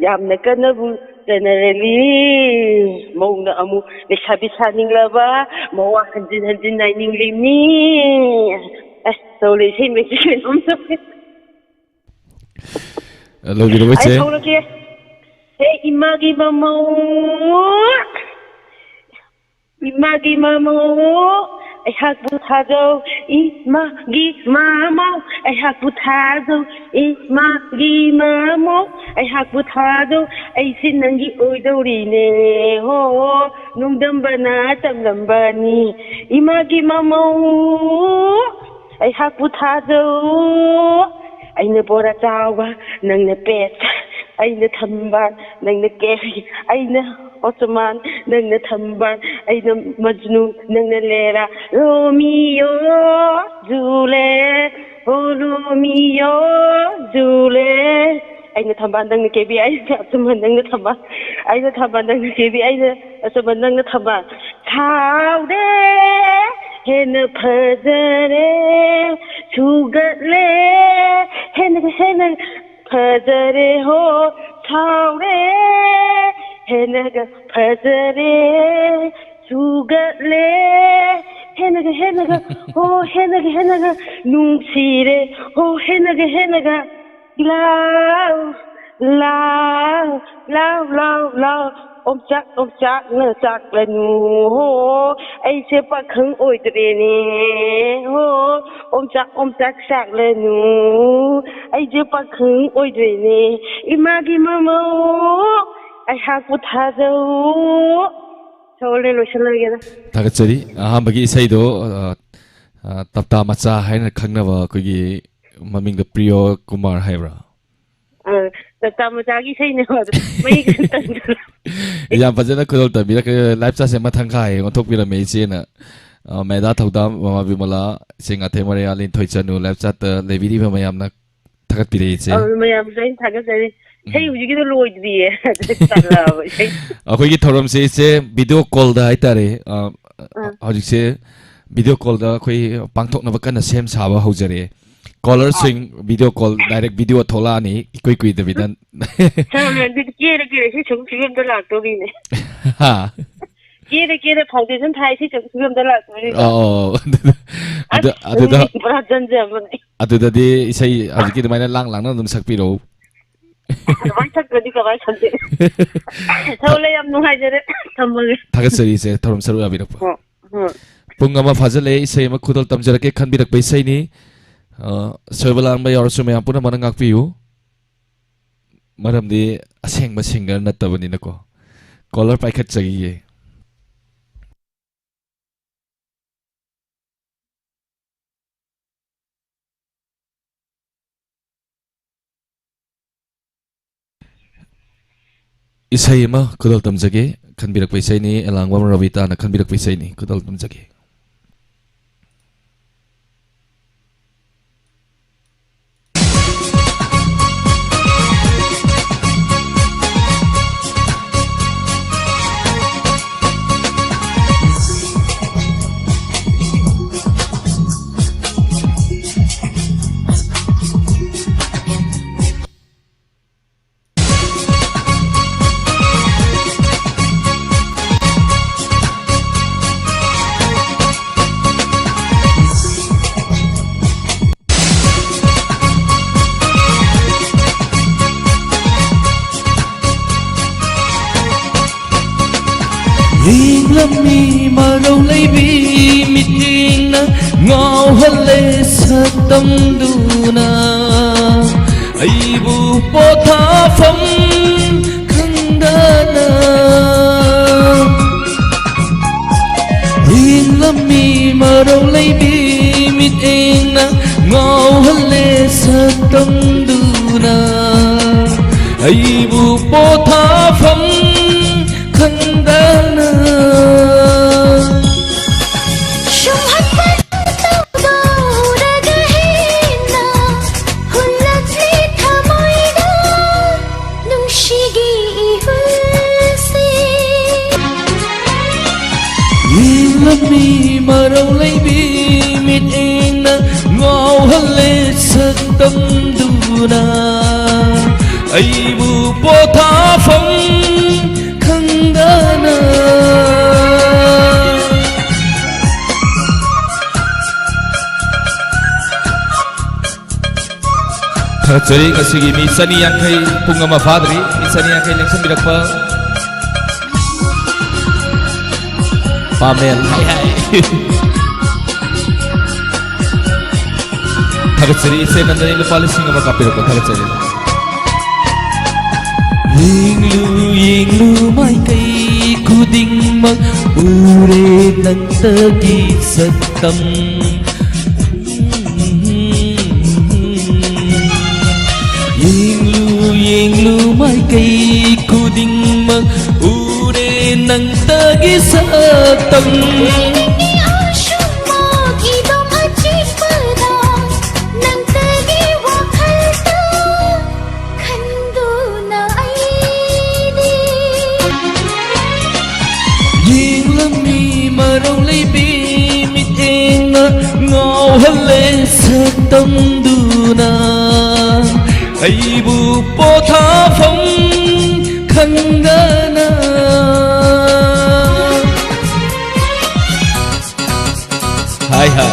ꯌꯥꯝꯅ ꯀꯟꯅꯕꯨ ꯆꯟꯅꯔꯛꯂꯤ ꯃꯧꯅ ꯑꯃꯨꯛ ꯂꯩꯁꯥꯕꯤ ꯁꯥꯅꯤꯡꯂꯕ ꯃꯧꯋꯥ ꯍꯟꯖꯤꯟ ꯍꯟꯖꯤꯟ ꯅꯥꯏꯅꯤꯡꯂꯤꯕꯅꯤ ꯑꯁ ꯇꯧꯔꯦ ꯏꯁꯩ ꯃꯩꯁꯤ ꯀꯩꯅꯣꯝ ꯇꯧꯋꯦ ꯂꯧꯕꯤꯔꯕ ꯑꯩ ꯏꯆꯦ ꯊꯧꯔꯒꯦ ꯍꯦ ꯏꯃꯥꯒꯤ ꯃꯃꯧ 이마기 마모 애학부 타조 이마기 마모 애학부 타조 이마기 마모 애학부 타조 애신난기 오이도리네 호 농담바나 땀남바니 이마기 마모 애학부 타조 아이네 보라 짜와 낭네 빼자 아이네 탐반 낭네 깨비 아이네 Osman nang natamban ay na Majnun nang nalera Romeo Juliet oh Romeo Juliet ay natamban nang nakebi ay Osman nang natamban ay natamban nang nakebi ay Osman nang natamban Chaude hena phajare chugale hena phajare ho chaude 해나가 파자래 죽을래 해나가 오 해나가 눈치래 오 해나가 라우 옴짝 너짝래누 아이세 빠큰 오이드레니 호 옴짝 싹래누 아이세 빠큰 오이드레니 이마기 마모 ꯑꯩꯍꯥꯛꯄꯨ ꯊꯥꯖꯧ ꯁꯣꯜꯂꯦ ꯂꯣꯏꯁꯤꯜꯂꯒꯦꯗ ꯊꯥꯒꯠꯆꯔꯤ ꯑꯍꯥꯟꯕꯒꯤ ꯏꯁꯩꯗꯣ ꯇꯞꯇꯥ ꯃꯆꯥ ꯍꯥꯏꯅ ꯈꯪꯅꯕ ꯑꯩꯈꯣꯏꯒꯤ ꯃꯃꯤꯡꯗ ꯄ꯭ꯔꯤꯌꯣ ꯀꯨꯃꯥꯔ ꯍꯥꯏꯕ꯭ꯔꯥ ꯇꯞꯇꯥ ꯃꯆꯥꯒꯤ ꯏꯁꯩꯅꯦ ꯃꯌꯦꯛ ꯌꯥꯝ ꯐꯖꯅ ꯈꯨꯗꯣꯜ ꯇꯝꯕꯤꯔꯛꯀꯦ ꯂꯥꯏꯐ ꯆꯥꯁꯦ ꯃꯊꯪ ꯈꯥꯏ ꯑꯣꯟꯊꯣꯛꯄꯤꯔꯝꯃꯦ ꯏꯆꯦꯅ ꯃꯦꯗꯥ ꯊꯧꯗꯥꯝ ꯃꯃꯥ ꯕꯤꯃꯂꯥ ꯏꯆꯦ ꯉꯥꯊꯦꯝ ꯃꯔꯤꯌꯥ ꯂꯤꯟꯊꯣꯏ ꯆꯅꯨ ꯂꯥꯏꯐ ꯆꯥꯠꯇ ꯂꯩꯕꯤꯔꯤꯕ ꯃꯌꯥꯝꯅ ꯊꯥꯒꯠꯄꯤꯔꯛꯏ ꯏꯆꯦ ꯃꯌꯥꯝꯁꯨ ꯑꯩꯅ ꯊꯥꯒꯠꯆꯔꯤ ꯏꯁꯩ ꯍꯧꯖꯤꯛꯀꯤꯗꯣ ꯂꯣꯏꯗ꯭ꯔꯤꯌꯦ ꯇꯜꯂꯕ ꯏꯁꯩ ꯑꯩꯈꯣꯏꯒꯤ ꯊꯧꯔꯝꯁꯦ ꯏꯆꯦ ꯚꯤꯗꯤꯑꯣ ꯀꯣꯜꯗ ꯍꯥꯏꯇꯥꯔꯦ ꯍꯧꯖꯤꯛꯁꯦ ꯚꯤꯗꯤꯑꯣ ꯀꯣꯜꯗ ꯑꯩꯈꯣꯏ ꯄꯥꯡꯊꯣꯛꯅꯕ ꯀꯟꯅ ꯁꯦꯝ ꯁꯥꯕ ꯍꯧꯖꯔꯛꯑꯦ ꯀꯣꯂꯔꯁꯤꯡ ꯚꯤꯗꯤꯑꯣ ꯀꯣꯜ ꯗꯥꯏꯔꯦꯛ ꯚꯤꯗꯤꯑꯣ ꯊꯣꯛꯂꯛꯑꯅꯤ ꯏꯀꯨꯏ ꯀꯨꯏꯗꯕꯤꯗ ꯀꯦꯔ ꯁꯤ ꯁꯨꯝ ꯐꯤꯕꯝꯗ ꯂꯥꯛꯇꯧꯔꯤꯅꯦ ꯍꯥ ꯀꯦꯔ ꯐꯥꯎꯟꯗꯦꯁꯟ ꯊꯥꯏ ꯁꯤ ꯁꯨꯝ ꯐꯤꯕꯝꯗ ꯂꯥꯛꯇꯧꯔꯤꯅꯦ ꯄꯨꯔꯥ ꯖꯟꯖ ꯑꯃꯅꯤ ꯑꯗꯨꯗꯗꯤ ꯏꯁꯩ ꯍꯧꯖꯤꯛꯀꯤ ꯑꯗꯨꯃꯥꯏꯅ ꯂꯥꯡꯅ ꯑꯗꯨꯝ ꯁꯛꯄꯤꯔꯛꯎ ꯑꯗꯨꯃꯥꯏꯅ ꯁꯛꯇ꯭ꯔꯗꯤ ꯀꯃꯥꯏꯅ ꯁꯛꯀꯦ ꯊꯧꯂꯦ ꯌꯥꯝ ꯅꯨꯡꯉꯥꯏꯖꯔꯦ ꯊꯝꯃꯒꯦ ꯊꯥꯒꯠꯆꯔꯤ ꯏꯆꯦ ꯊꯧꯔꯝ ꯁꯔꯨꯛ ꯌꯥꯕꯤꯔꯛꯄ ꯄꯨꯡ ꯑꯃ ꯐꯥꯖꯤꯜꯂꯛꯑꯦ ꯏꯁꯩ ꯑꯃ ꯈꯨꯗꯣꯜ ꯇꯝꯖꯔꯛꯀꯦ ꯈꯟꯕꯤꯔꯛꯄ ꯏꯁꯩꯅꯤ ꯁꯣꯏꯕ ꯂꯥꯟꯕ ꯌꯥꯎꯔꯁꯨ ꯃꯌꯥꯝ ꯄꯨꯝꯅꯃꯛꯅ ꯉꯥꯛꯄꯤꯌꯨ ꯃꯔꯝꯗꯤ ꯑꯁꯦꯡꯕ ꯁꯤꯡꯒꯔ ꯅꯠꯇꯕꯅꯤꯅꯀꯣ ꯀꯣꯂꯔ ꯄꯥꯏꯈꯠꯆꯈꯤꯌꯦ ꯏꯁꯩ ꯑꯃ ꯈꯨꯗꯣꯜ ꯇꯝꯖꯒꯦ ꯈꯟꯕꯤꯔꯛꯄ ꯏꯁꯩꯅꯤ ꯑꯦꯂꯥꯡꯕꯝ ꯔꯕꯤꯇꯥꯅ ꯈꯟꯕꯤꯔꯛꯄ ꯏꯁꯩꯅꯤ ꯈꯨꯗꯣꯜ ꯇꯝꯖꯒꯦ ꯂꯝꯃꯤ ꯃꯔꯧ ꯂꯩꯕꯤ ꯃꯤꯠꯌꯦꯡꯅ ꯉꯥꯎꯍꯜꯂꯦ ꯁꯛꯇꯝꯗꯨꯅ ꯑꯩꯕꯨ ꯄꯣꯊꯥꯐꯝ ꯈꯪꯗꯅ ꯂꯝꯃꯤ ꯃꯔꯧ ꯂꯩꯕꯤ ꯃꯤꯠꯌꯦꯡꯅ ꯉꯥꯎꯍꯜꯂꯦ ꯁꯛꯇꯝꯗꯨꯅ ꯑꯩꯕꯨ ꯄꯣꯊꯥꯐꯝ khăn đơn râu lấy bi mít em na ngao hân lê sắc tâm đu na ai bu po tha phong khăng đa na Jadi kasih misani yang kay punga mafadri misani yang kay langsung birakpa pamer hai hai Thagat jadi ise nandani lupa singa makapir ko thagat jadi Yinglu mai kay kuding mag ure nang tagi satam Yinglu mai kay kuding mag ure nang tagi satam Marong lấy bi mít em na ngao hân lê sắc tâm đu na ai bu po tha phong khăn đa na hai hai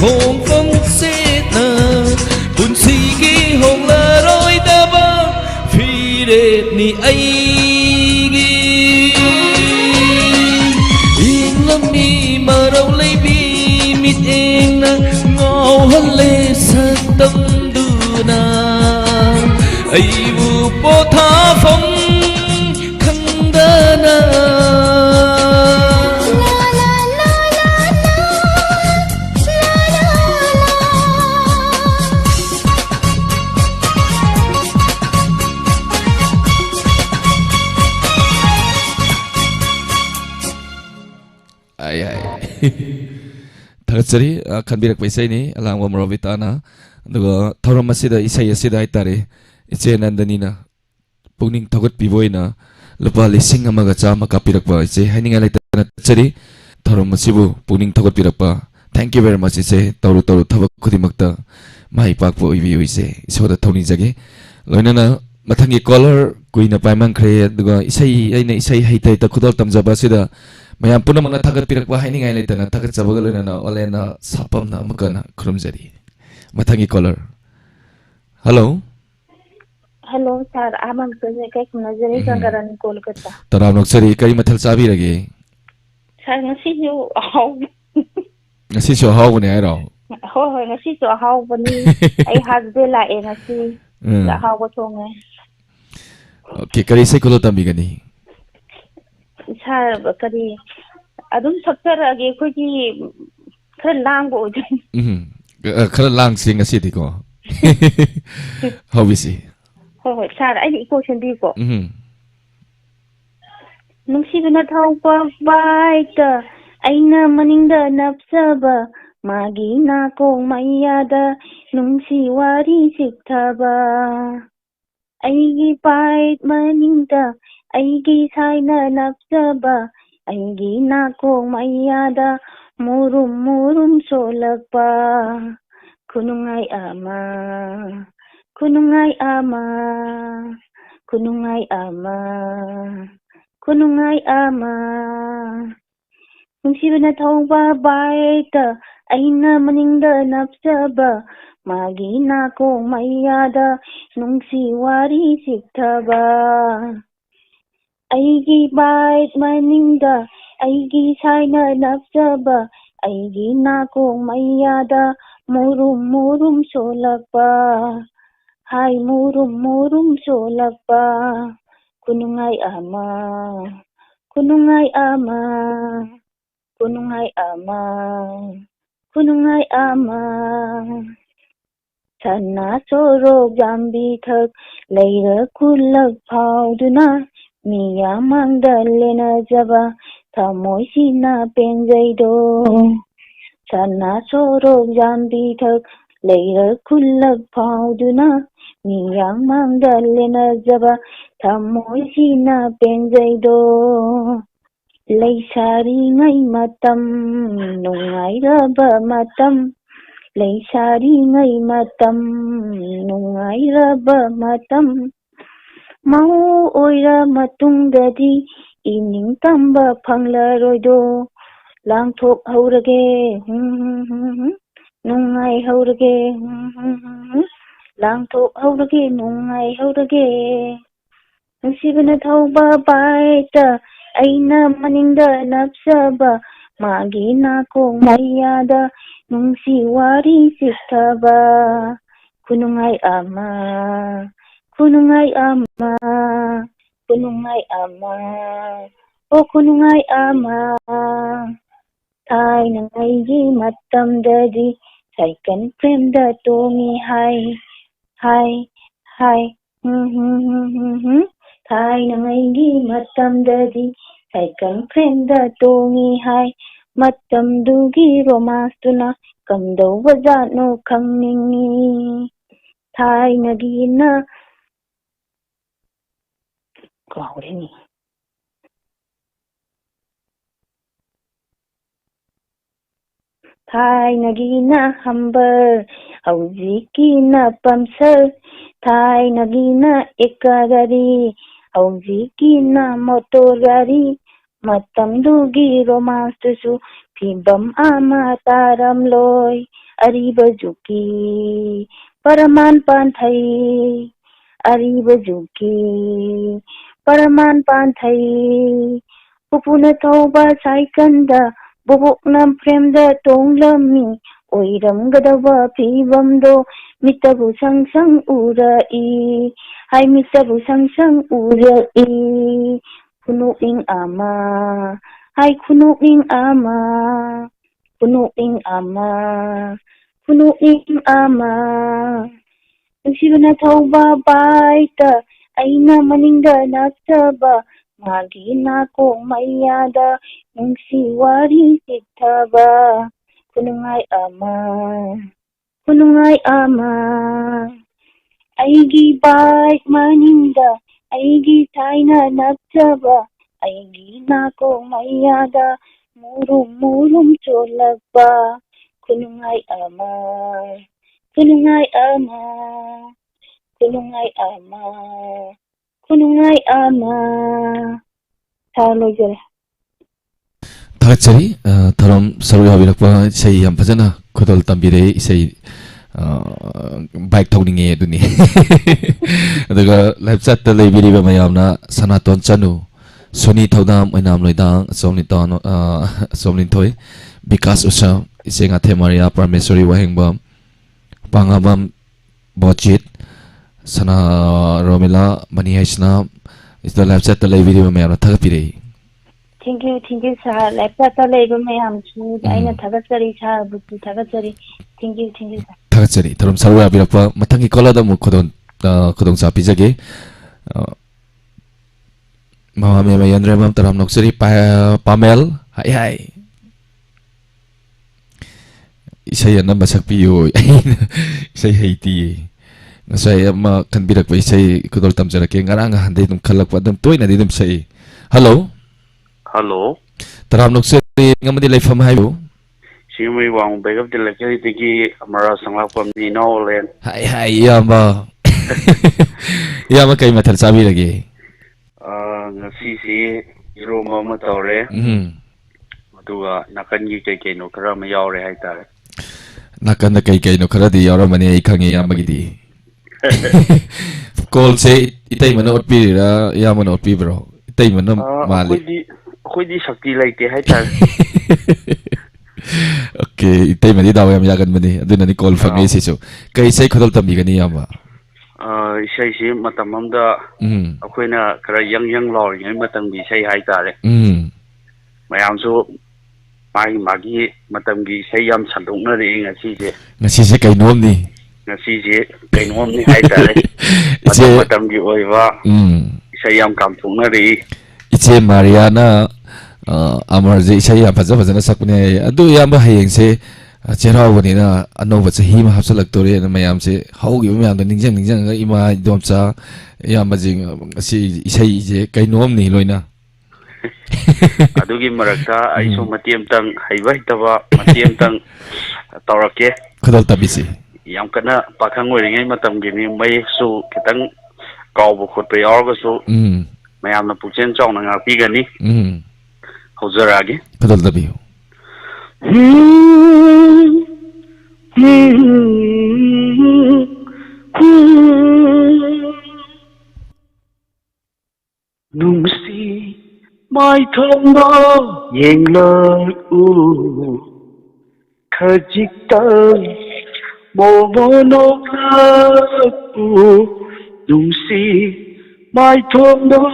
Hong Kong sẽ na buồn si ki hong la roi da ba phi de ni ai gi in lam ni mà đâu lấy bi mít em na ngao hân lê sắc tâm đu na ai bu po tha phong khăng đa na ai ai Thagat jadi kan birak paisai ni alang wa marawita na duga thoram masida isai asida itare iche nandani na pungning thagat piboi na lupa lising amaga chama kapirak pa iche haininga laitana chari thoram masibu pungning thagat pirak pa thank you very much iche tauru thabak khudimakta mai pak po ibi iche isoda thoni jage loina na mathangi caller kuina paimang khre duga isai aina isai haitai ta khudal tamjaba sida Mayam puna mana thagat pirak pa haini ngai laitana thagat chabagal na olena sapam na makana khurumjari mathangi caller hello hello sir amam tone kai kunajari sangaran kolkata taram noksari kai mathal chabi rage sir ngasi jo ahaw ngasi so haw ne ai ro ho ho ngasi so ahaw bani ai hasbe la e ngasi la haw ko thonge okay kari sai kolo tambi gani sir kari adum saktarage khoji khar lang bo jin khar lang sing ngasi di ko how we see ho ho sir ai ko sendi ko nungsibna thawpa baita aina maningda napsaba magi na ko mayada nungsi wari sikthaba aigi bait maningda aigi saina napsaba aigi na ko mayada murum solakpa kunungai ama kunungai ama kunungai ama kunungai ama nungsibna thawba baita aina maningda napsaba magi na ko mayada nungsi wari sikthaba aigi bait maningda aigi saina napsaba ꯑꯩꯒꯤ ꯅꯥꯀꯣꯡ ꯃꯩꯌꯥꯗ ꯃꯨꯔꯨꯝ ꯃꯨꯔꯨꯝ ꯁꯣꯜꯂꯛꯄ ꯍꯥꯏ ꯃꯨꯔꯨꯝ ꯃꯨꯔꯨꯝ ꯁꯣꯜꯂꯛꯄ ꯈꯨꯅꯨꯡꯉꯥꯏ ꯑꯃ ꯈꯨꯅꯨꯡꯉꯥꯏ ꯑꯃ ꯈꯨꯅꯨꯡꯉꯥꯏ ꯑꯃ ꯈꯨꯅꯨꯡꯉꯥꯏ ꯑꯃ ꯁꯅꯥ ꯁꯣꯔꯣꯛ ꯌꯥꯝꯕꯤꯊꯛ ꯂꯩꯔ ꯈꯨꯜꯂꯛ ꯐꯥꯎꯗꯨꯅ ꯃꯤꯌꯥꯝꯃꯥꯡꯗ ꯂꯦꯅꯖꯕ ꯊꯃꯣꯏꯁꯤꯅ ꯄꯦꯟꯖꯩꯗꯣ ꯁꯅꯥ ꯁꯣꯔꯣꯛ ꯌꯥꯝꯕꯤꯊꯛ ꯂꯩꯔ ꯈꯨꯜꯂꯛ ꯐꯥꯎꯗꯨꯅ ꯃꯤꯌꯥꯝꯃꯥꯡꯗ ꯂꯦꯅꯖꯕ ꯊꯃꯣꯏꯁꯤꯅ ꯄꯦꯟꯖꯩꯗꯣ ꯂꯩꯁꯥꯔꯤꯉꯩ ꯃꯇꯝ ꯅꯨꯡꯉꯥꯏꯔꯕ ꯃꯇꯝ ꯂꯩꯁꯥꯔꯤꯉꯩ ꯃꯇꯝ ꯅꯨꯡꯉꯥꯏꯔꯕ ꯃꯇꯝ ꯃꯧ ꯑꯣꯏꯔ ꯃꯇꯨꯡꯗꯗꯤ ꯏꯅꯤꯡꯇꯝꯕ ꯐꯪꯂꯔꯣꯏꯗꯣ ꯂꯥꯡꯊꯣꯛꯍꯧꯔꯒꯦ ꯅꯨꯡꯉꯥꯏꯍꯧꯔꯒꯦ ꯂꯥꯡꯊꯣꯛꯍꯧꯔꯒꯦ ꯅꯨꯡꯉꯥꯏꯍꯧꯔꯒꯦ ꯅꯨꯡꯁꯤꯕꯅ ꯊꯧꯕ ꯕꯥꯏꯛꯇ ꯑꯩꯅ ꯃꯅꯤꯡꯗ ꯅꯞꯆꯕ ꯃꯥꯒꯤ ꯅꯥꯀꯣꯡ ꯃꯩꯌꯥꯗ ꯅꯨꯡꯁꯤ ꯋꯥꯔꯤ ꯆꯤꯊꯕ ꯈꯨꯅꯨꯡꯉꯥꯏ ꯑꯃ ꯈꯨꯅꯨꯡꯉꯥꯏ ꯑꯃ ꯈꯨꯅꯨꯡꯉꯥꯏ ꯑꯃ ꯑꯣ ꯈꯨꯅꯨꯡꯉꯥꯏ ꯑꯃ ꯊꯥꯏꯅꯉꯩꯒꯤ ꯃꯇꯝꯗꯗꯤ ꯁꯥꯏꯀꯜ ꯐ꯭ꯔꯦꯝꯗ ꯇꯣꯡꯉꯤ ꯍꯥꯏ ꯍꯥꯏ ꯍꯥꯏ ꯊꯥꯏꯅꯉꯩꯒꯤ ꯃꯇꯝꯗꯗꯤ ꯁꯥꯏꯀꯜ ꯐ꯭ꯔꯦꯝꯗ ꯇꯣꯡꯉꯤ ꯍꯥꯏ ꯃꯇꯝꯗꯨꯒꯤ ꯔꯣꯃꯥꯟꯁꯇꯨꯅ ꯀꯝꯗꯧꯕꯖꯥꯠꯅꯣ ꯈꯪꯅꯤꯡꯉꯤ ꯊꯥꯏꯅꯒꯤꯅ ꯀꯥꯎꯔꯦꯅꯤ ꯊꯥꯏꯅꯒꯤꯅ ꯍꯝꯕꯔ ꯍꯧꯖꯤꯛꯀꯤꯅ ꯄꯝꯁꯔ ꯊꯥꯏꯅꯒꯤꯅ ꯑꯦꯛꯀꯥ ꯒꯥꯔꯤ ꯍꯧꯖꯤꯛꯀꯤꯅ ꯃꯣꯇꯣꯔ ꯒꯥꯔꯤ ꯃꯇꯝꯗꯨꯒꯤ ꯔꯣꯃꯥꯟꯁꯇꯨꯁꯨ ꯐꯤꯕꯝ ꯑꯃ ꯇꯥꯔꯝꯂꯣꯏ ꯑꯔꯤꯕ ꯖꯨꯛꯀꯤ ꯄꯔꯃꯥꯟ ꯄꯥꯟꯊꯩ ꯑꯔꯤꯕ ꯖꯨꯛꯀꯤ ꯄꯔꯃꯥꯟ ꯄꯥꯟꯊꯩ ꯄꯨꯄꯨꯅ ꯊꯧꯕ ꯁꯥꯏꯀꯜꯗ ꯕꯣꯕꯣꯛꯅ ꯐ꯭ꯔꯦꯝꯗ ꯇꯣꯡꯂꯝꯃꯤ ꯑꯣꯏꯔꯝꯒꯗꯕ ꯐꯤꯕꯝꯗꯣ ꯃꯤꯠꯇꯕꯨ ꯁꯪ ꯁꯪ ꯎꯔꯛꯏ ꯍꯥꯏ ꯃꯤꯠꯇꯕꯨ ꯁꯪ ꯁꯪ ꯎꯔꯛꯏ ꯈꯨꯅꯣꯛꯅꯤꯡ ꯑꯃ ꯍꯥꯏ ꯈꯨꯅꯣꯛꯅꯤꯡ ꯑꯃ ꯈꯨꯅꯣꯛꯅꯤꯡ ꯑꯃ ꯈꯨꯅꯣꯛꯅꯤꯡ ꯑꯃ ꯅꯨꯡꯁꯤꯕꯅ ꯊꯧꯕ ꯕꯥꯏꯛꯇ ꯑꯩꯅ ꯃꯅꯤꯡꯗ ꯅꯞꯆꯕ ꯃꯥꯒꯤ ꯅꯥꯀꯣꯡ ꯃꯩꯌꯥꯗ ꯅꯨꯡꯁꯤ ꯋꯥꯔꯤ ꯆꯤꯊꯕ ꯈꯨꯅꯨꯡꯉꯥꯏ ꯑꯃ ꯈꯨꯅꯨꯡꯉꯥꯏ ꯑꯃ ꯑꯩꯒꯤ ꯕꯥꯏꯛ ꯃꯅꯤꯡꯗ ꯑꯩꯒꯤ ꯊꯥꯏꯅ ꯅꯞꯆꯕ ꯑꯩꯒꯤ ꯅꯥꯀꯣꯡ ꯃꯩꯌꯥꯗ ꯃꯨꯔꯨꯝ ꯃꯨꯔꯨꯝ ꯆꯣꯜꯂꯛꯄ ꯈꯨꯅꯨꯡꯉꯥꯏ ꯑꯃ ꯈꯨꯅꯨꯡꯉꯥꯏ ꯑꯃ ꯈꯨꯅꯨꯡꯉꯥꯏ ꯑꯃ ꯈꯨꯅꯨꯡꯉꯥꯏ ꯑꯃ ꯁꯥꯔ ꯂꯣꯏꯖꯔꯦ ꯊꯥꯒꯠꯆꯔꯤ ꯊꯧꯔꯝ ꯁꯔꯨꯛ ꯌꯥꯕꯤꯔꯛꯄ ꯏꯁꯩ ꯌꯥꯝ ꯐꯖꯅ ꯈꯨꯗꯣꯜ ꯇꯝꯕꯤꯔꯛꯏ ꯏꯁꯩ ꯕꯥꯏꯛ ꯊꯧꯅꯤꯡꯉꯦ ꯑꯗꯨꯅꯤ ꯑꯗꯨꯒ ꯂꯥꯏꯞ ꯆꯥꯠꯇ ꯂꯩꯕꯤꯔꯤꯕ ꯃꯌꯥꯝꯅ ꯁꯅꯥꯇꯣꯟ ꯆꯅꯨ ꯁꯣꯅꯤ ꯊꯧꯗꯥꯝ ꯑꯣꯏꯅꯥꯝ ꯂꯣꯏꯗꯥꯡ ꯑꯆꯧꯅꯤꯊꯣꯏ ꯕꯤꯀꯥꯁ ꯎꯁꯥ ꯏꯆꯦ ꯉꯥꯊꯦ ꯃꯥꯔꯤꯌꯥ ꯄꯔꯃꯦꯁꯣꯔꯤ ꯋꯥꯍꯦꯡꯕꯝ ꯄꯥꯉꯥꯕꯝ ꯕꯣꯆꯤꯠ ꯁꯅꯥ ꯔꯣꯃꯤꯂꯥ ꯃꯅꯤ ꯍꯩꯁꯅꯥ ꯁꯤꯗ ꯂꯥꯏꯞ ꯆꯥꯠꯇ ꯂꯩꯕꯤꯔꯤꯕ ꯃꯌꯥꯝꯅ ꯊꯥꯒꯠꯄꯤꯔꯛꯏ ꯊꯦꯡꯛ ꯌꯨ ꯁꯥꯔ ꯂꯥꯏꯞꯆꯥꯠꯇ ꯂꯩꯕ ꯃꯌꯥꯝꯁꯨ ꯑꯩꯅ ꯊꯥꯒꯠꯆꯔꯤ ꯁꯥꯔꯕꯨꯁꯨ ꯊꯥꯒꯠꯆꯔꯤ ꯊꯦꯡꯛ ꯌꯨ ꯁꯥꯔ ꯊꯥꯒꯠꯆꯔꯤ ꯊꯧꯔꯝ ꯁꯔꯨꯛ ꯌꯥꯕꯤꯔꯛꯄ ꯃꯊꯪꯒꯤ ꯀꯣꯂꯔꯗ ꯑꯃꯨꯛ ꯈꯨꯗꯣꯡꯆꯥꯕ ꯄꯤꯖꯒꯦ ꯃꯃꯥ ꯃꯦꯝ ꯌꯦꯟꯗ꯭ꯔꯦꯝꯕꯝ ꯇꯔꯥꯝ ꯅꯣꯛꯆꯔꯤ ꯄꯥꯃꯦꯜ ꯍꯥꯏ ꯍꯥꯏ ꯏꯁꯩ ꯑꯅꯝꯕ ꯁꯛꯄꯤꯌꯨ ꯑꯩꯅ ꯏꯁꯩ ꯍꯩꯇꯤꯌꯦ ngасai ama kanbirak isai kudol tamjarake ngarang hande dum khalak padam toinadi dum sai hello hello taram noksari ngamadi laifam hayu simui wang begap dilakari tigi amara sanglakpam ni nolen hai yamba yama kai mathal sabi lage ngasi si iroma ma tawre aduga nakan gi kei no khara ma yawre hai tare nakan da kei no khara di yawra mane ai khange yamba gi call say itai mana otpira ya mana otpi bro itai mana mali khoi di shakti laite hai tar Okay, itay madi daw yam yagan mani. Ado na ni call fang ngay siso. Kay isay khudol tambi ka niya ba? Isaysi matam amda akoina kara yang lawri matamgi isay haitare. Mayamsu magi matamgi isay yam sandokna ri ngasise. Ngasise kay nom ni. Ngasise kay nom ni haitare. Matamgi oiwa. Isay yam kamthokna ri. Iche Mariana Amarje isay yam fazana sakne adu yam hayeng se Cheraw na ano ba sa hima hapsalak tori na mayam se haugi mayam da ningjang ima domcha yam majing si isay je kay nom ni loina adugi marakta ay so matiem tang haiba hitaba matiem tang tawrake khadal tabisi yam kana pakhang oiringai matam gini mai su kitang kawbu khotpe yawarga su mayam na puchen chong na ngapi gani hozarage khadal tabiyo Nungsi mai thong đó yeng lời khajik tay mo no Nungsi mai thong đó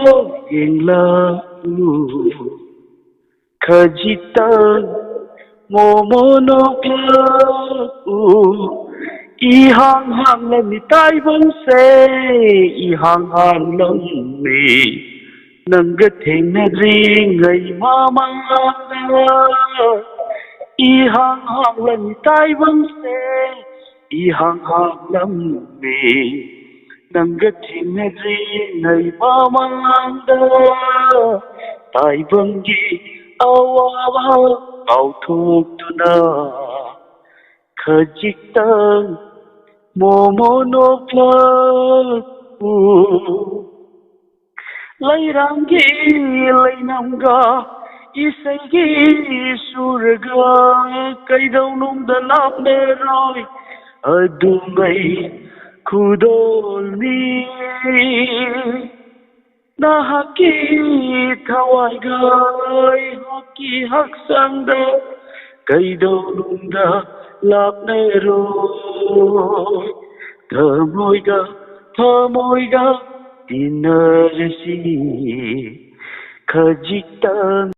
yeng lời khajik tay mo no I hang lên mi tai vâng se I hang lên mi nâng cái thềm ri người ma I hang lên mi tai vâng se I hang lên mi nâng cái thềm ri người ma tai vâng gì awa bao thuốc na khajik tang mo no lai rangi lai namga isai gi surga kai dau num da lap ne roi adu mai khudol ni na haki thawai gai haki hak sang da kai dau num da lap ne roi thơ môi ga dinarsi khajik tang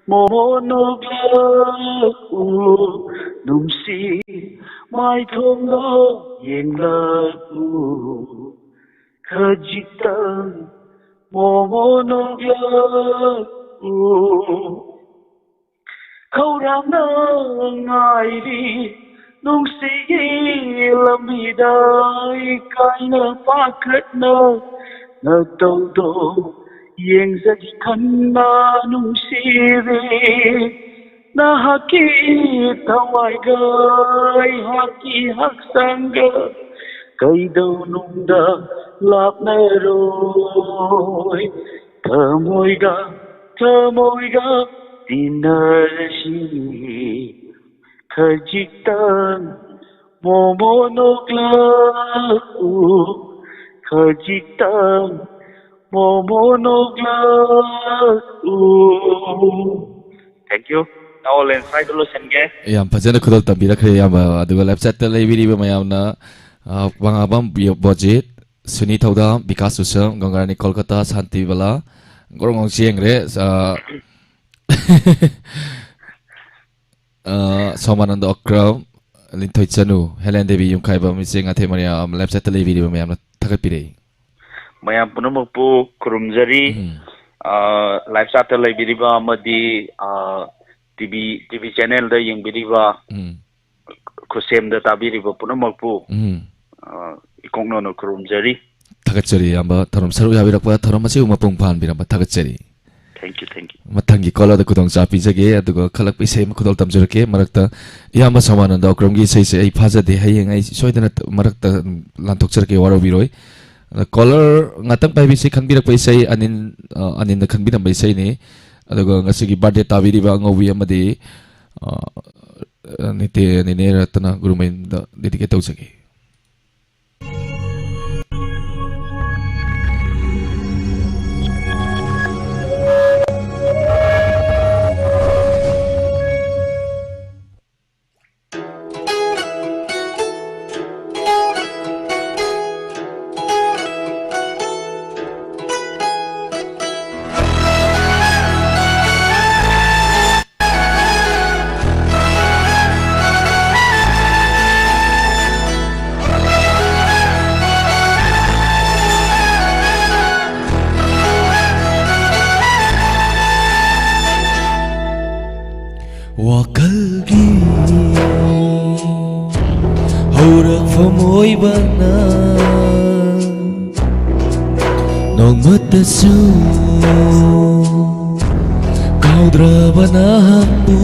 mo no numsi mai thong lo yeng la khajik tang mo no khâu ram na ngai đi nungsi lambi dai kai na pakhat na to yeng za khan na nungsi re na haki thawai gai haki hak sang kai dau nung da lap na roi thơ môi ga dinarsi khajik tang mo no khajik tang mo no Thank you. Now I'll inside the send ge. Yam fazana khudal tambira khre yam aduga website ta leibiri ba mayam na wangabam budget Suni Thauda Vikas Usam Ganggarani Kolkata Santi Bala Gorong Sieng re Somananda Okram Lintoy Chanu Helen Devi yung kaiba mising ate Maria website tele video mayam na tagat pire mayam puno magpu kurumjari live chat tele video ba amadi TV channel da yung video ba kusem da tabiri ba puno magpu ikongno no kurumjari tagat jari amba tharom saru yabirak pa tharom masi umapung phan biramba tagat jari Thank you. Matangi kola da kudong chapi jage aduga khalak pi sei makudol tamjurake marakta yama samananda okramgi sei se ai phaja de hayeng ai soidana marakta lantok charke waro biroi color ngatang pai bi sei khanbirak pai sei anin da khanbinam bai sei ne aduga ngasigi birthday tabiri ba ngowi amadi nite ne ratna gurumain da dedicate tawsage wakalgi haurak famoybana nongmatasu kaudrabana hapu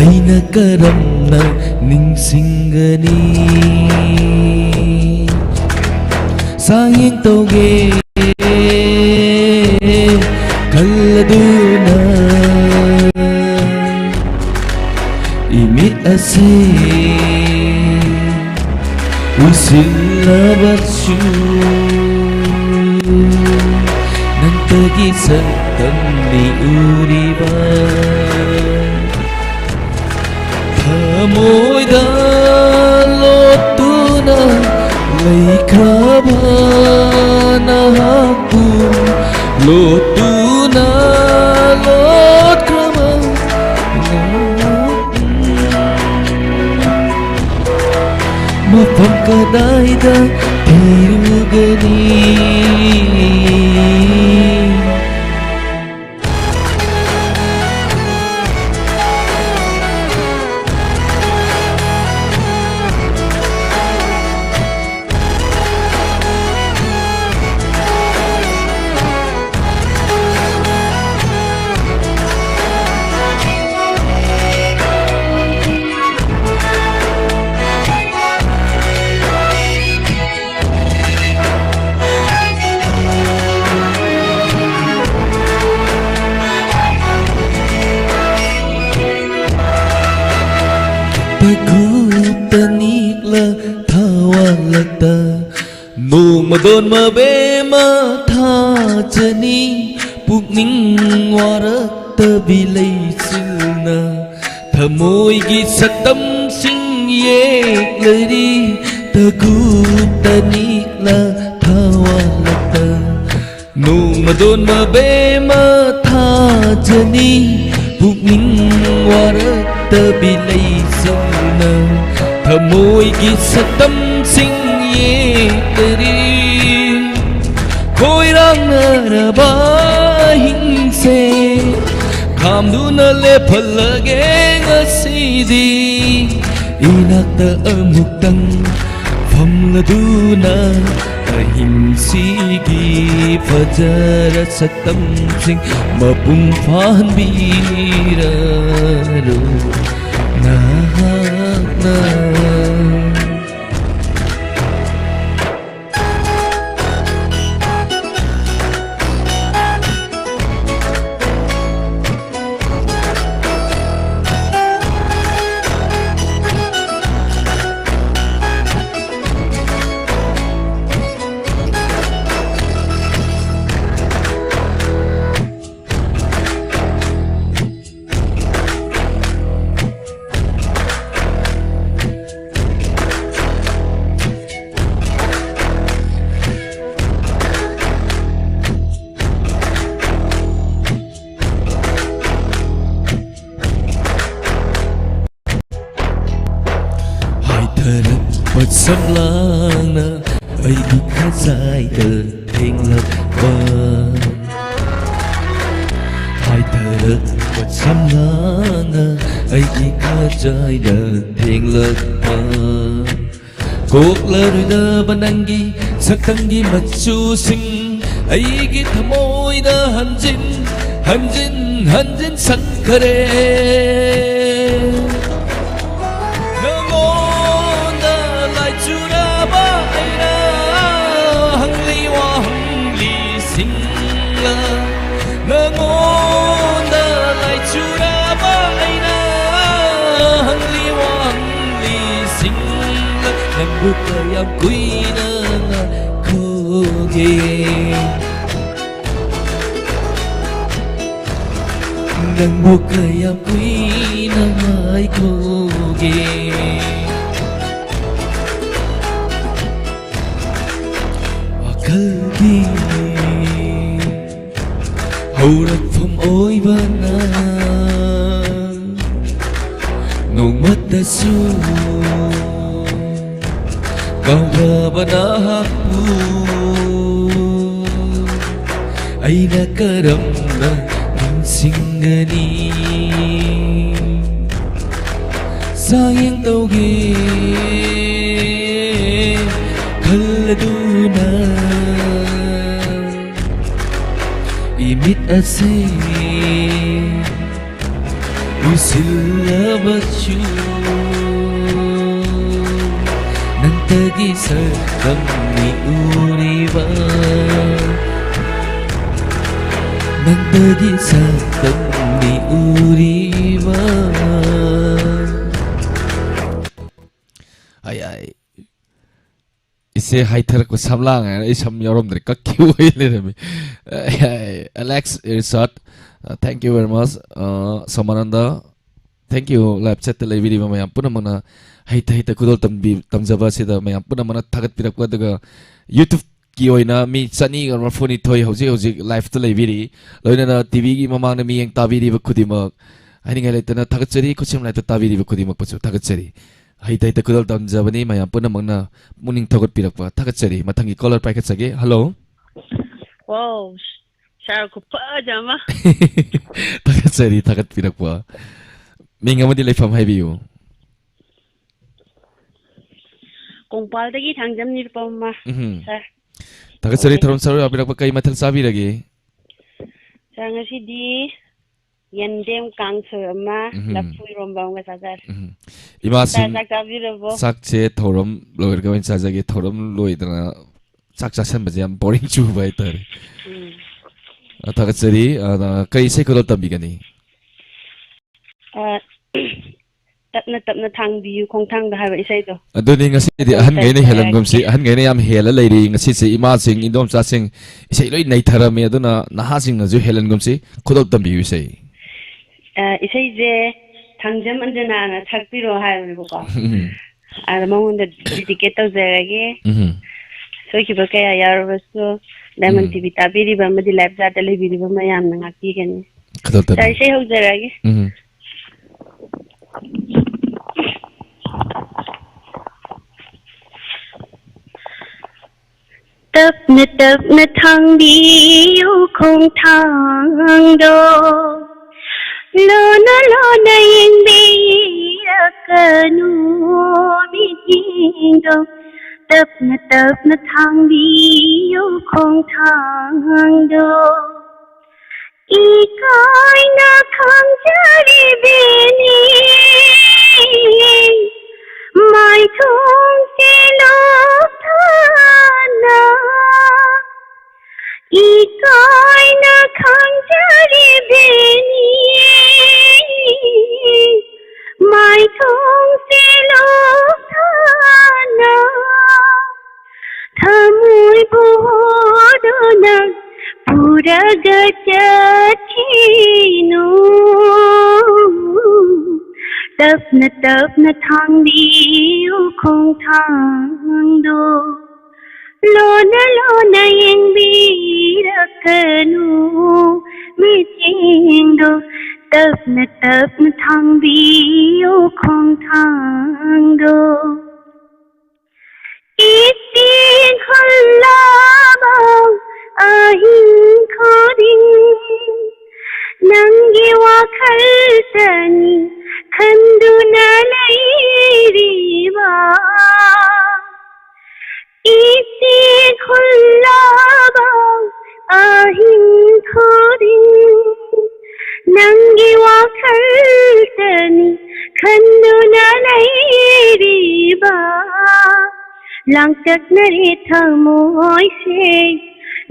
aina karamna ningsingani sayang toge kalladuna imit ase usilabatsu nantagi ni uriba thamoida lotuna laikhaba nahaku lotuna lotkrama mafam kadaida tirugani tanikla thawalata nomadon mabema thachani pukning warakta bilai silna thamoi gi saktam sing yeklari tanikla thawalata nomadon mabema thachani pukning warakta bilai silna thamoi gi saktam sing yeklari khoirang araba hingse khamduna lephalage ngasidi inakta amuktang famladuna ahimsigi fajara saktam sing mapung phanbiraro na Samlana ai đi khá dài tờ thênh lập bờ hai thờ đất vật samlana ai đi khá dài tờ thênh lập bờ cuộc lời đơ banangi sakangi matsu sing ai gi thamoi da hanjin sankare Bukayam kuina koge nang bukayam kuina mai koge wakalgi haurak phom oi bana nong matasu Kaudrabanahaku aina karamna ꯅꯤꯡꯁꯤꯡꯒꯅꯤ ꯁꯥꯌꯦꯡ ꯇꯧꯒꯦ ꯈꯜꯂꯗꯨꯅ 이밋 아세 웃을러봤죠 난딱이 살던 우리와 난딱이 살던 우리와 아이 इसे हाइथर को समलांग है इस हम योरम दर का क्यों है ले रहे में Alex Irsat thank you very much Samananda thank you live chat ले वीडियो में पुनः मना हाइथा कुदल तमजबा से दा मैं पुनः मना थगत पिरक को दगा YouTube की ओइ ना मी चनी और फोनी थोई होजे होजे लाइव तो ले वीडियो लोइना ना टीवी की ममांग ना मी यंग तावीरी बखुदी मग हाइनिंग है लेते ना थगत चरी कुछ हम लाइट तावीरी बखुदी मग पचो थगत चरी हाइता हाइता कुदल तमजबनी मैं पुनः मगना मुनिंग थगत पिरक थगत चरी मथंगी कॉलर पैकेट सगे hello wow share ko pa jama थगत चरी थगत पिरक मिंग अमदी लेफम हाइबियो kongpal dagi thangjam nirpama sir थगत चरी थरम सरो अबिरक कई मथल Sabi रगे sir ngasi di yandem kangso ama lapui rombang ga sajar इमासिन sak kabirabo sak che thoram loir ga wen sajage thoram loidana sak chasan bajam boring chu bai tar थगत चरी कई से कुदल तंबिगनी tapna tapna thangbiyu khongthang da haiba isai do aduni ngasi di ahan ngai ne helan gumsi ahan ngai ne yam hela leiri ngasi se ima sing indom cha sing isai loi nei tharame aduna naha sing na ju helan gumsi khudol tambiyu isai isai je thangjam anjana na thakpiro haiba ko ara mong da dedicate to zage so ki ba kaya yarwasu Diamond TV tabiri ba madi live ja tele video ba mayam na ngaki gani khudol tambi sai sai ho zage tapna thangbiyu khongthangdo lona yengbirakanu mitingdo tapna thangbiyu khongthangdo ikai na khangjari beni mai thong se lokthana ikai na khangjari beni mai thong se lokthana thamui bodona puragachinu tapna thangbiyu khongthangdo lona yengbirakanu mitingdo tapna thangbiyu khongthangdo itin khallaba ahin khoding nangi wakhal tani khanduna lairiba itin khallaba ahin khoding nangi wakhal tani khanduna lairiba langtak nari thamoy se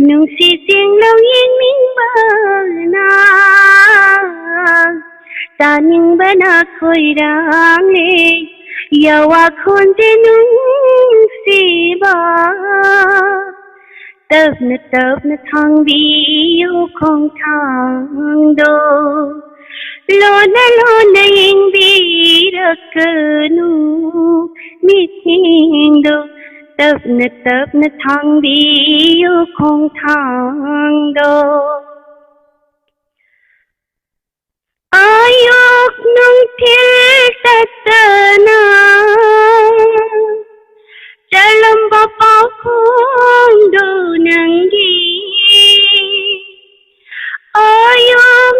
nungsi sing lau yin ming bana taning bana khoi rang le yawa khon te nungsi ba tapna thangbiyu khongthangdo lona yengbirakanu mitingdo tapna thangbiyu khongthangdo ayok nung thil tatana chalam ba pau khongdo nangi ayok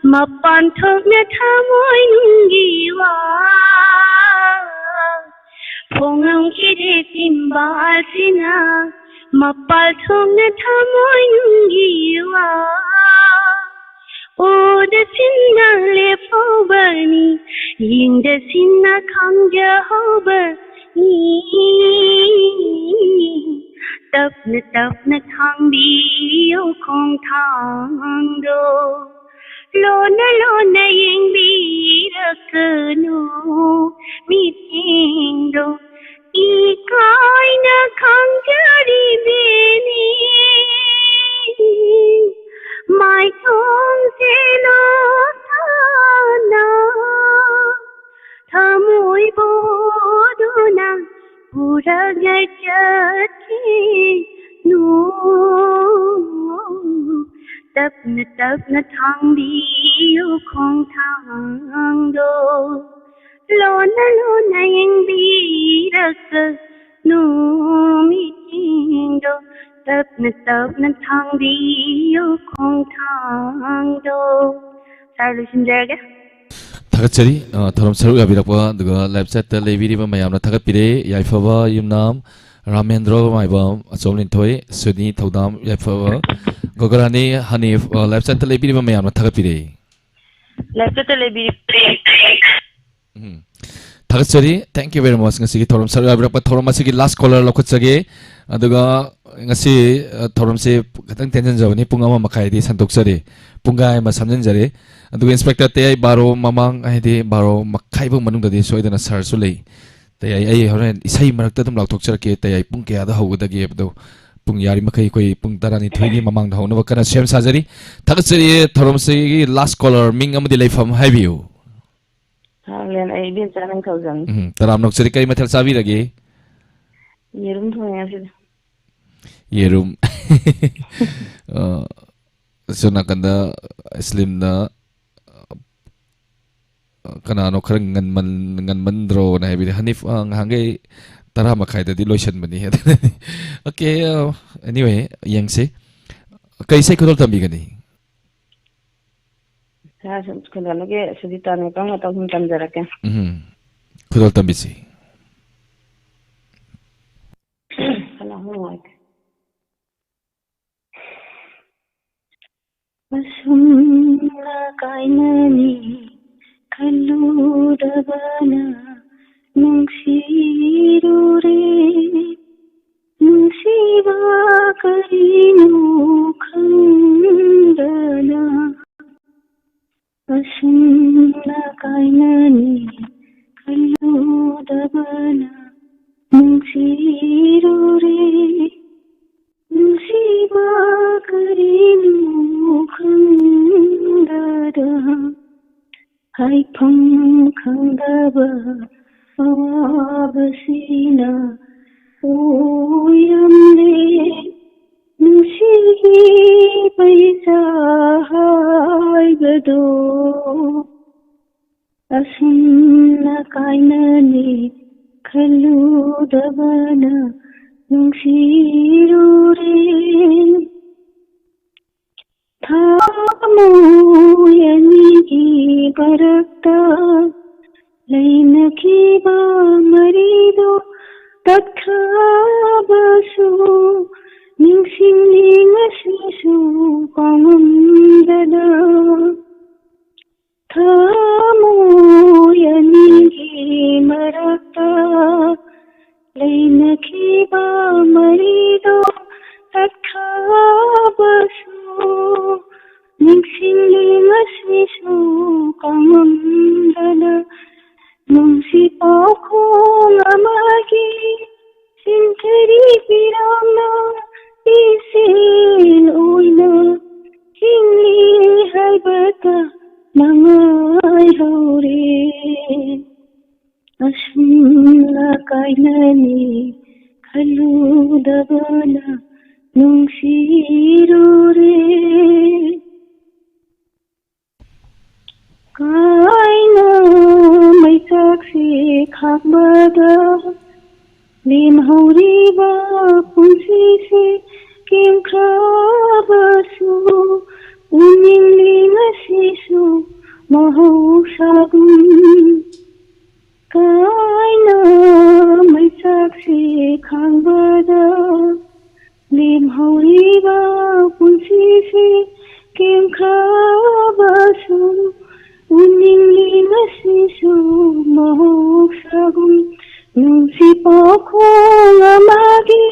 mappan thokna thamoi nungi wa phongam kire timbal sina mapal thokna thamoi nungi wa oda sinna le phobani yingda sinna khangja hobani tapna thangbiyo khong thangdo lona yengbirakno mithindo ikaina khangjari beni mai thong selo thana thamoi boduna pura gachati no tapna thangbiyo khong thangdo lona yengbirak no mithindo tapna thangbiyo khong thangdo solution jaga Thakachari thorom saru gabirakwa duga live chat ta lebiriba mayamna thakapire yaifaba yumnam Ramendra maibam achomlin thoi Suni thodam yaifaba Gogorani Hanif live chat ta lebiriba mayamna thakapire live chat ta lebiri Thakachari thank you very much ngasi thorom saru gabirakwa thorom asigi last caller lokhachage aduga ngasi thorom se katang tension jawani pungama makai di santoksari pungai ma samjanjare aduga inspector te ai baro mamang ai di baro makai bu manung da di soidana sar su lei te ai horen isai marakta dum laukthokcharake te ai pung kya da howudagi abdo pung yari makai koi pung tarani thoini mamang da howna bakana sem sajari thakachari thorom se last caller ming amadi leifam haibiu Halen ai bin chanang thousand taram nokchari kai mathal sabi rage yerum thoya sid yerum sona kanda slim na kanano khar ngan mandro na bi Hanif ang hangai tara makai da di lotion bani okay anyway yang se kai sai khudol tambi gani sa khudol ge sudita ne kang ta hum tam jarake khudol tambi si kana hoik Asumla kainani kalludabana nungsirure nungsiba karinu khandana Asumla kainani kalludabana nungsirure nungsiba karinu khandada haifam khandaba awabasina oyamle nungsihi paisa haibado asumna kainani kalludabana nungsirure thamoyanigi barakta lainakiba marido tathabasu ningsinglingasnisu kamandada thamoyanigi barakta lainakiba marido tathabasu ningsinglingasnisu kamandada nungsi pakong amagi sintari pirana isin uina hingli haibata nangai haure asumla kainani kalludabana nungsirure kaina mai saksi khakbada lim hauriba punsi se kim khabasu uningling asisu mahusagum kaina mai saksi khangbada lim hauriba punsi se kem khabasu uning linasisu mahusagum nungsi pokhong amagi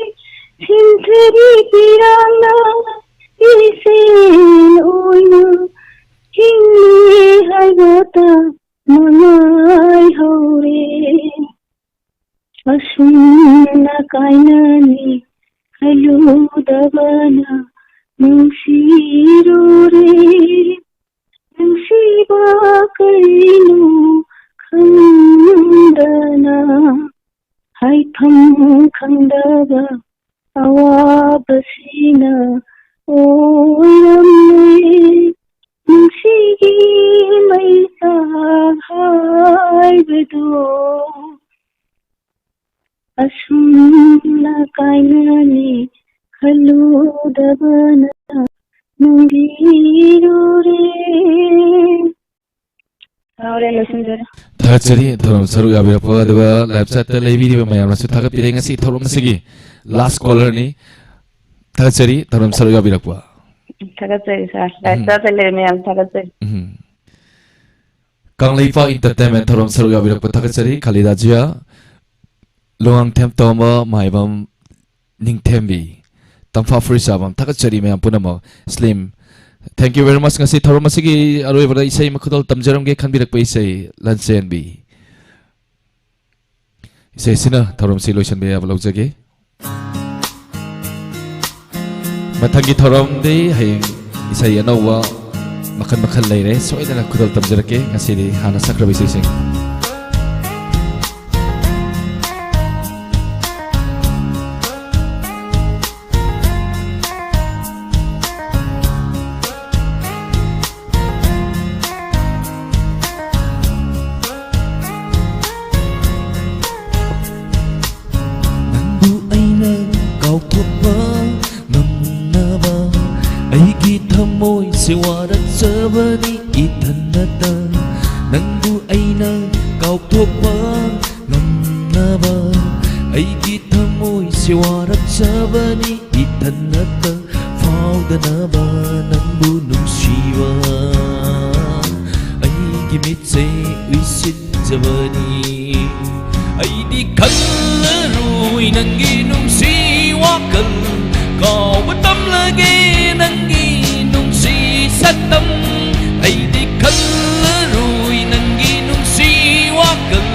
sinthri pirana isin oina hinni haigata manai haure asumna kainani halu dabana nungsiro re nungsiba kainu khandana haitham khandaba awabasina oiramne nungsigi maisa haibado asumna kainani khaludabana nungiro re Ahora lo senjara Thakchari thorom saru yabirapwa aduga live chat ta leibiriba mayamnasu thagapire ngasi thorom sigi last caller ni thakchari thorom saru yabirapwa Thakachari sir live chat ta le mayam thakachari Kangleifa entertainment thorom saru yabirapwa thakchari Khalida jia Loang them toma maibam ningthembi tamfa frisabam thakchari mayam punamo slim Thank you very much ngasi thorom asigi aroi bada isai makhudal tamjaram ge khanbirak pa isai lanchen bi isai sina thorom si lotion be abalok jage mathangi thorom de hayeng isai anawa makhan makhan leire soidana khudal tamjarake ngasi de hana sakra isai sing Siwaratjabani ithanata nangbu aina kauthopa ngamnaba aigi thamoi siwaratjabani ithanata faudanaba nangbu nungsiba aigi mitse uisitjabani aidi khallarui nangi nungsi wakal kau tamlage nangi satam ay di kallarui nangi nungsi wakal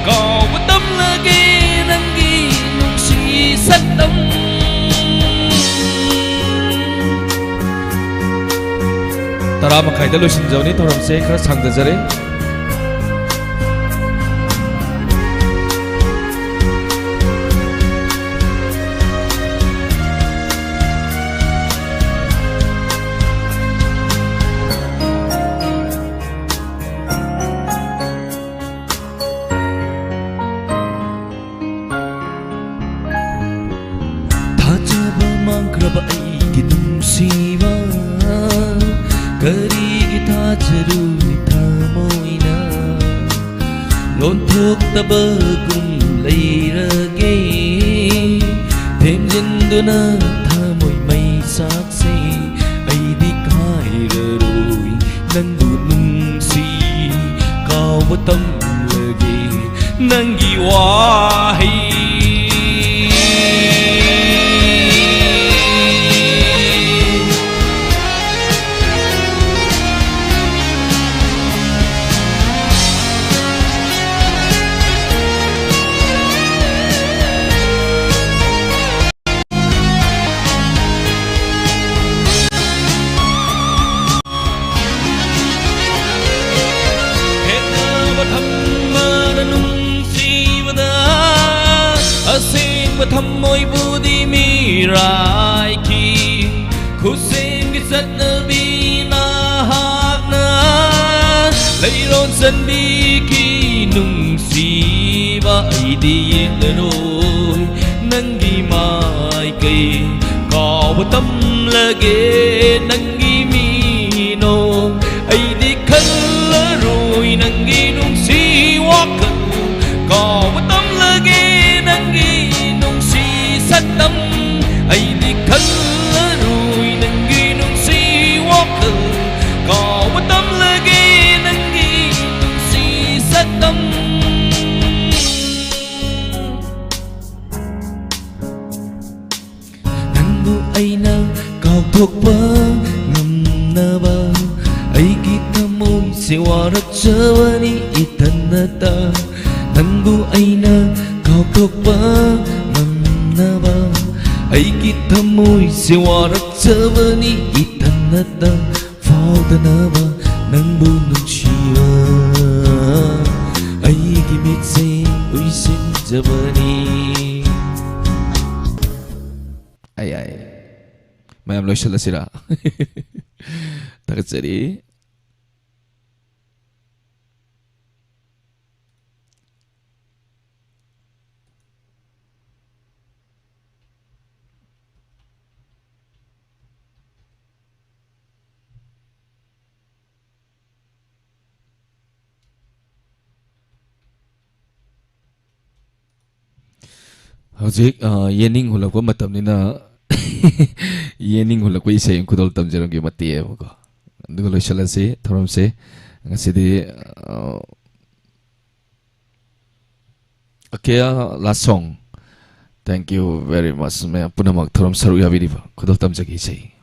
kau betam lagi nangi nungsi satam tara makai da losin jawni thorom se khara sangda jare tabagum leirage themjinduna thamoi mai sakse aidi kairaroi nangu nungsi kawatam lage nangi wahi thăm môi bu đi mi rai ki khusen ki sat na bi na hak na lấy ron san bi ki nung si ba ai đi le rồi nangi mai kai kau tâm lage nangi mi no ai đi khăn warajawani itanata Nangbu aina kaukokpa Namnaba Aiki thamoi se warajawani itanata Faldanaba Nangbu nungsiba Aiki mitse uisinjabani Ay Mayam loishalasira Tagatsari Hojik yening hulakwa matamnina yening hulakwa isay ang kudol tamjarang gi matiye mo ko. Dugo loishalasi tharamse ngasidi Akea last song. Thank you very much. May punamag tharam saru yabiriba kudol tamjagi isay.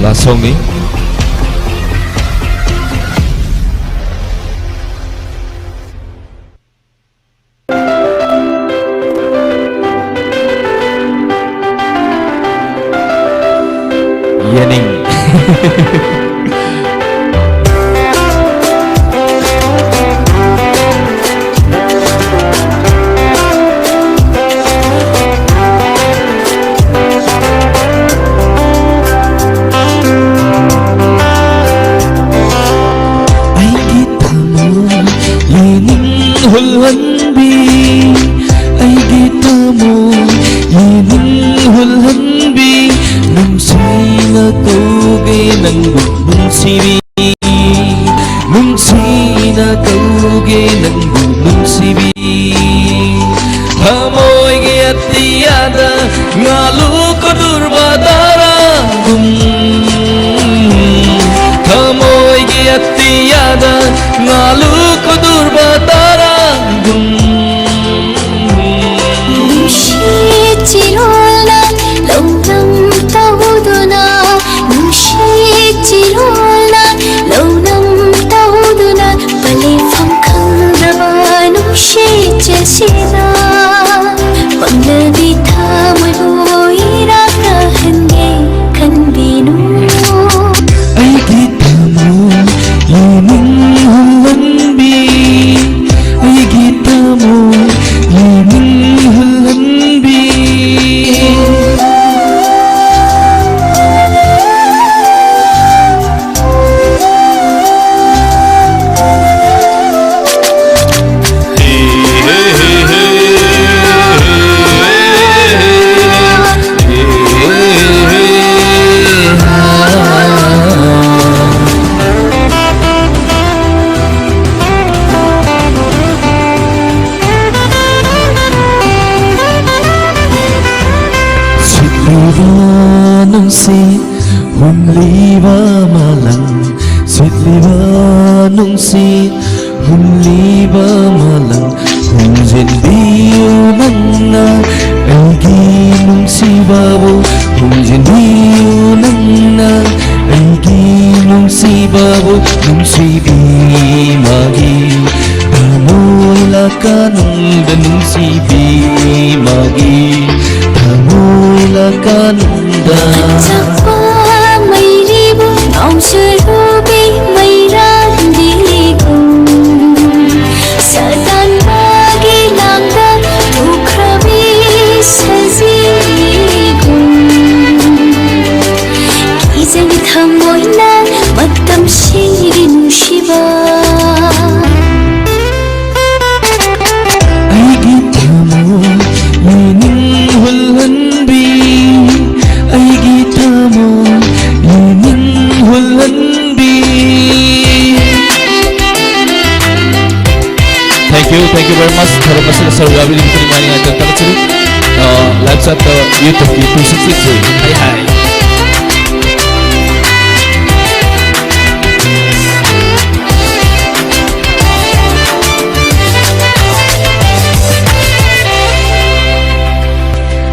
Last song ni Yening hulhanbi ay gitamo yening hulhanbi nungsina kauge nang bubong sibi nungsina kauge nang bubong sibi hamoy giyatiyada ngalu ko durbadara hamoy giyatiyada ngalu ko durbadara Nushitirola launam tahuduna Nushitirola launam tahuduna Palifam khandaba nushitjasina Pangnadi thamoy boira kahange kanbinu Ay gitamo yening hulhanbi Ay gitamo yening hulhanbi Humliba malang sitliba nung si humliba malang humjen biyo nang na ay ginung si babo humjen biyo nang na ay ginung si babo nung si bimagi tamoy lakanong danung si bimagi tamoy lakanong Chakwa may ribo Ang surubi may randiligong Sa tanbagi langgan Tukrabi sa zigong Kisang thamoy na magtamsiri nushiba Ay gitamo yening hulhanbi Ay gitamo yening hulhanbi. Thank you very much. Tharam masila sa Ravi Lim Kuni Mani Ajan Tagatsuri. Live chat YouTube ki 263. Hi.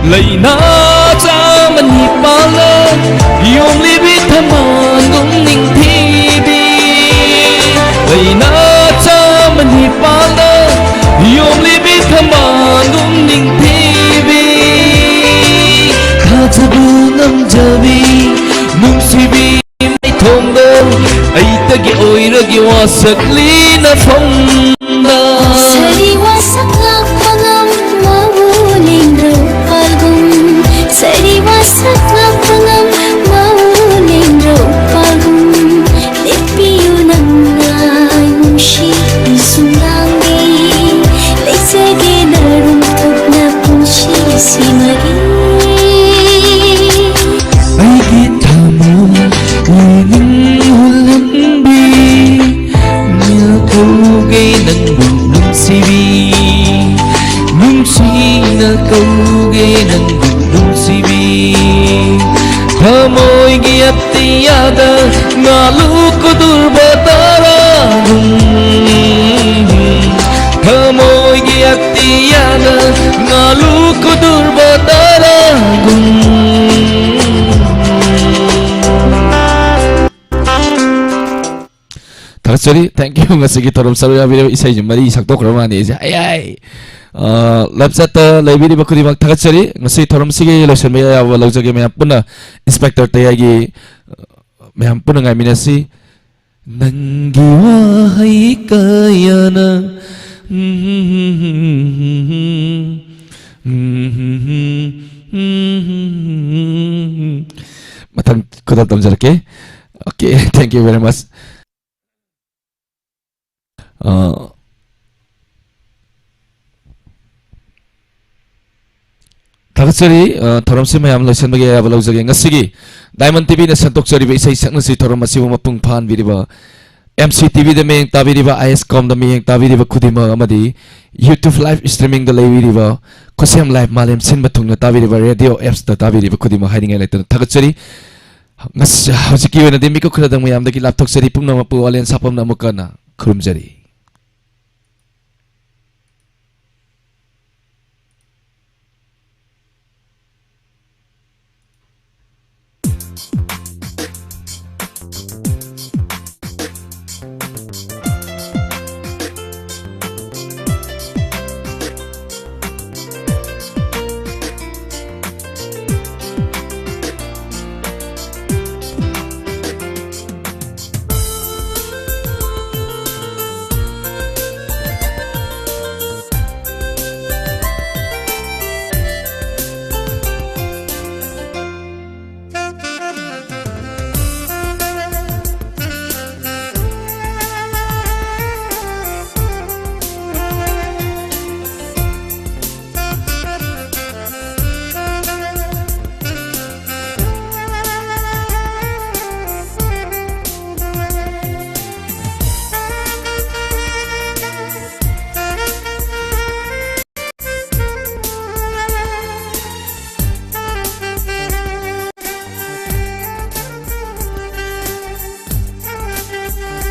Lấy na cha mình nhịp bao lần, yom li bi tham ăn ꯃꯥꯡꯗ ꯑꯩꯇꯒꯤ ꯑꯣꯏꯔꯒꯤ ꯋꯥꯁꯛꯂꯤ ꯅꯐꯝꯗ Sari wasak lakpanam mauling rupalgum Sari wasak lakpanam mauling rupalgum Lepiyo nang nungshi isundangi Leisage naruntok na punshi simagi ꯑꯩꯒꯤ ꯊꯃꯣꯏ ꯂꯩꯅꯤꯡ ꯍꯨꯜꯂꯝꯕꯤ ꯀꯧꯒꯦ ꯅꯪꯕꯨ ꯅꯨꯡꯁꯤꯕꯤ ꯅꯨꯡꯁꯤꯅ ꯀꯧꯒꯦ ꯅꯪꯕꯨ ꯅꯨꯡꯁꯤꯕꯤ ꯊꯃꯣꯏꯒꯤ ꯑꯇꯤꯌꯥꯗ ꯉꯥꯂꯨꯀꯨꯗꯨꯔꯕ ꯇꯔꯥꯒꯨꯝ ꯊꯃꯣꯏꯒꯤ ꯑꯇꯤꯌꯥꯗ ꯉꯥꯂꯨꯀꯨꯗꯨꯔꯕ ꯇꯔꯥꯒꯨꯝ Sorry, thank you ngasigi torom saru ya video isai jumari sakto kromani je ai lapsata library bakuri mak thagat sari ngasi torom sige lotion me ya lojage me puna inspector tayagi me puna ngai minasi nangi wahai kayana matang kuda tamjarke. Okay, thank you very much. Tagasari thorom mayam loisan bagi ya balog jage ngasigi Diamond TV na santok sari isai sakna si thorom masibu mapung phan biriba MCTV da meng tabiriba ISCOM da meng tabiriba khudima amadi YouTube live streaming da leiriba kosem live malem sin batung na tabiriba radio apps da tabiriba khudima hiding lai tagasari ngas hojiki wena demi ko khradang mayam da ki laptok sari pungna mapu alen sapam na mukana khurumjari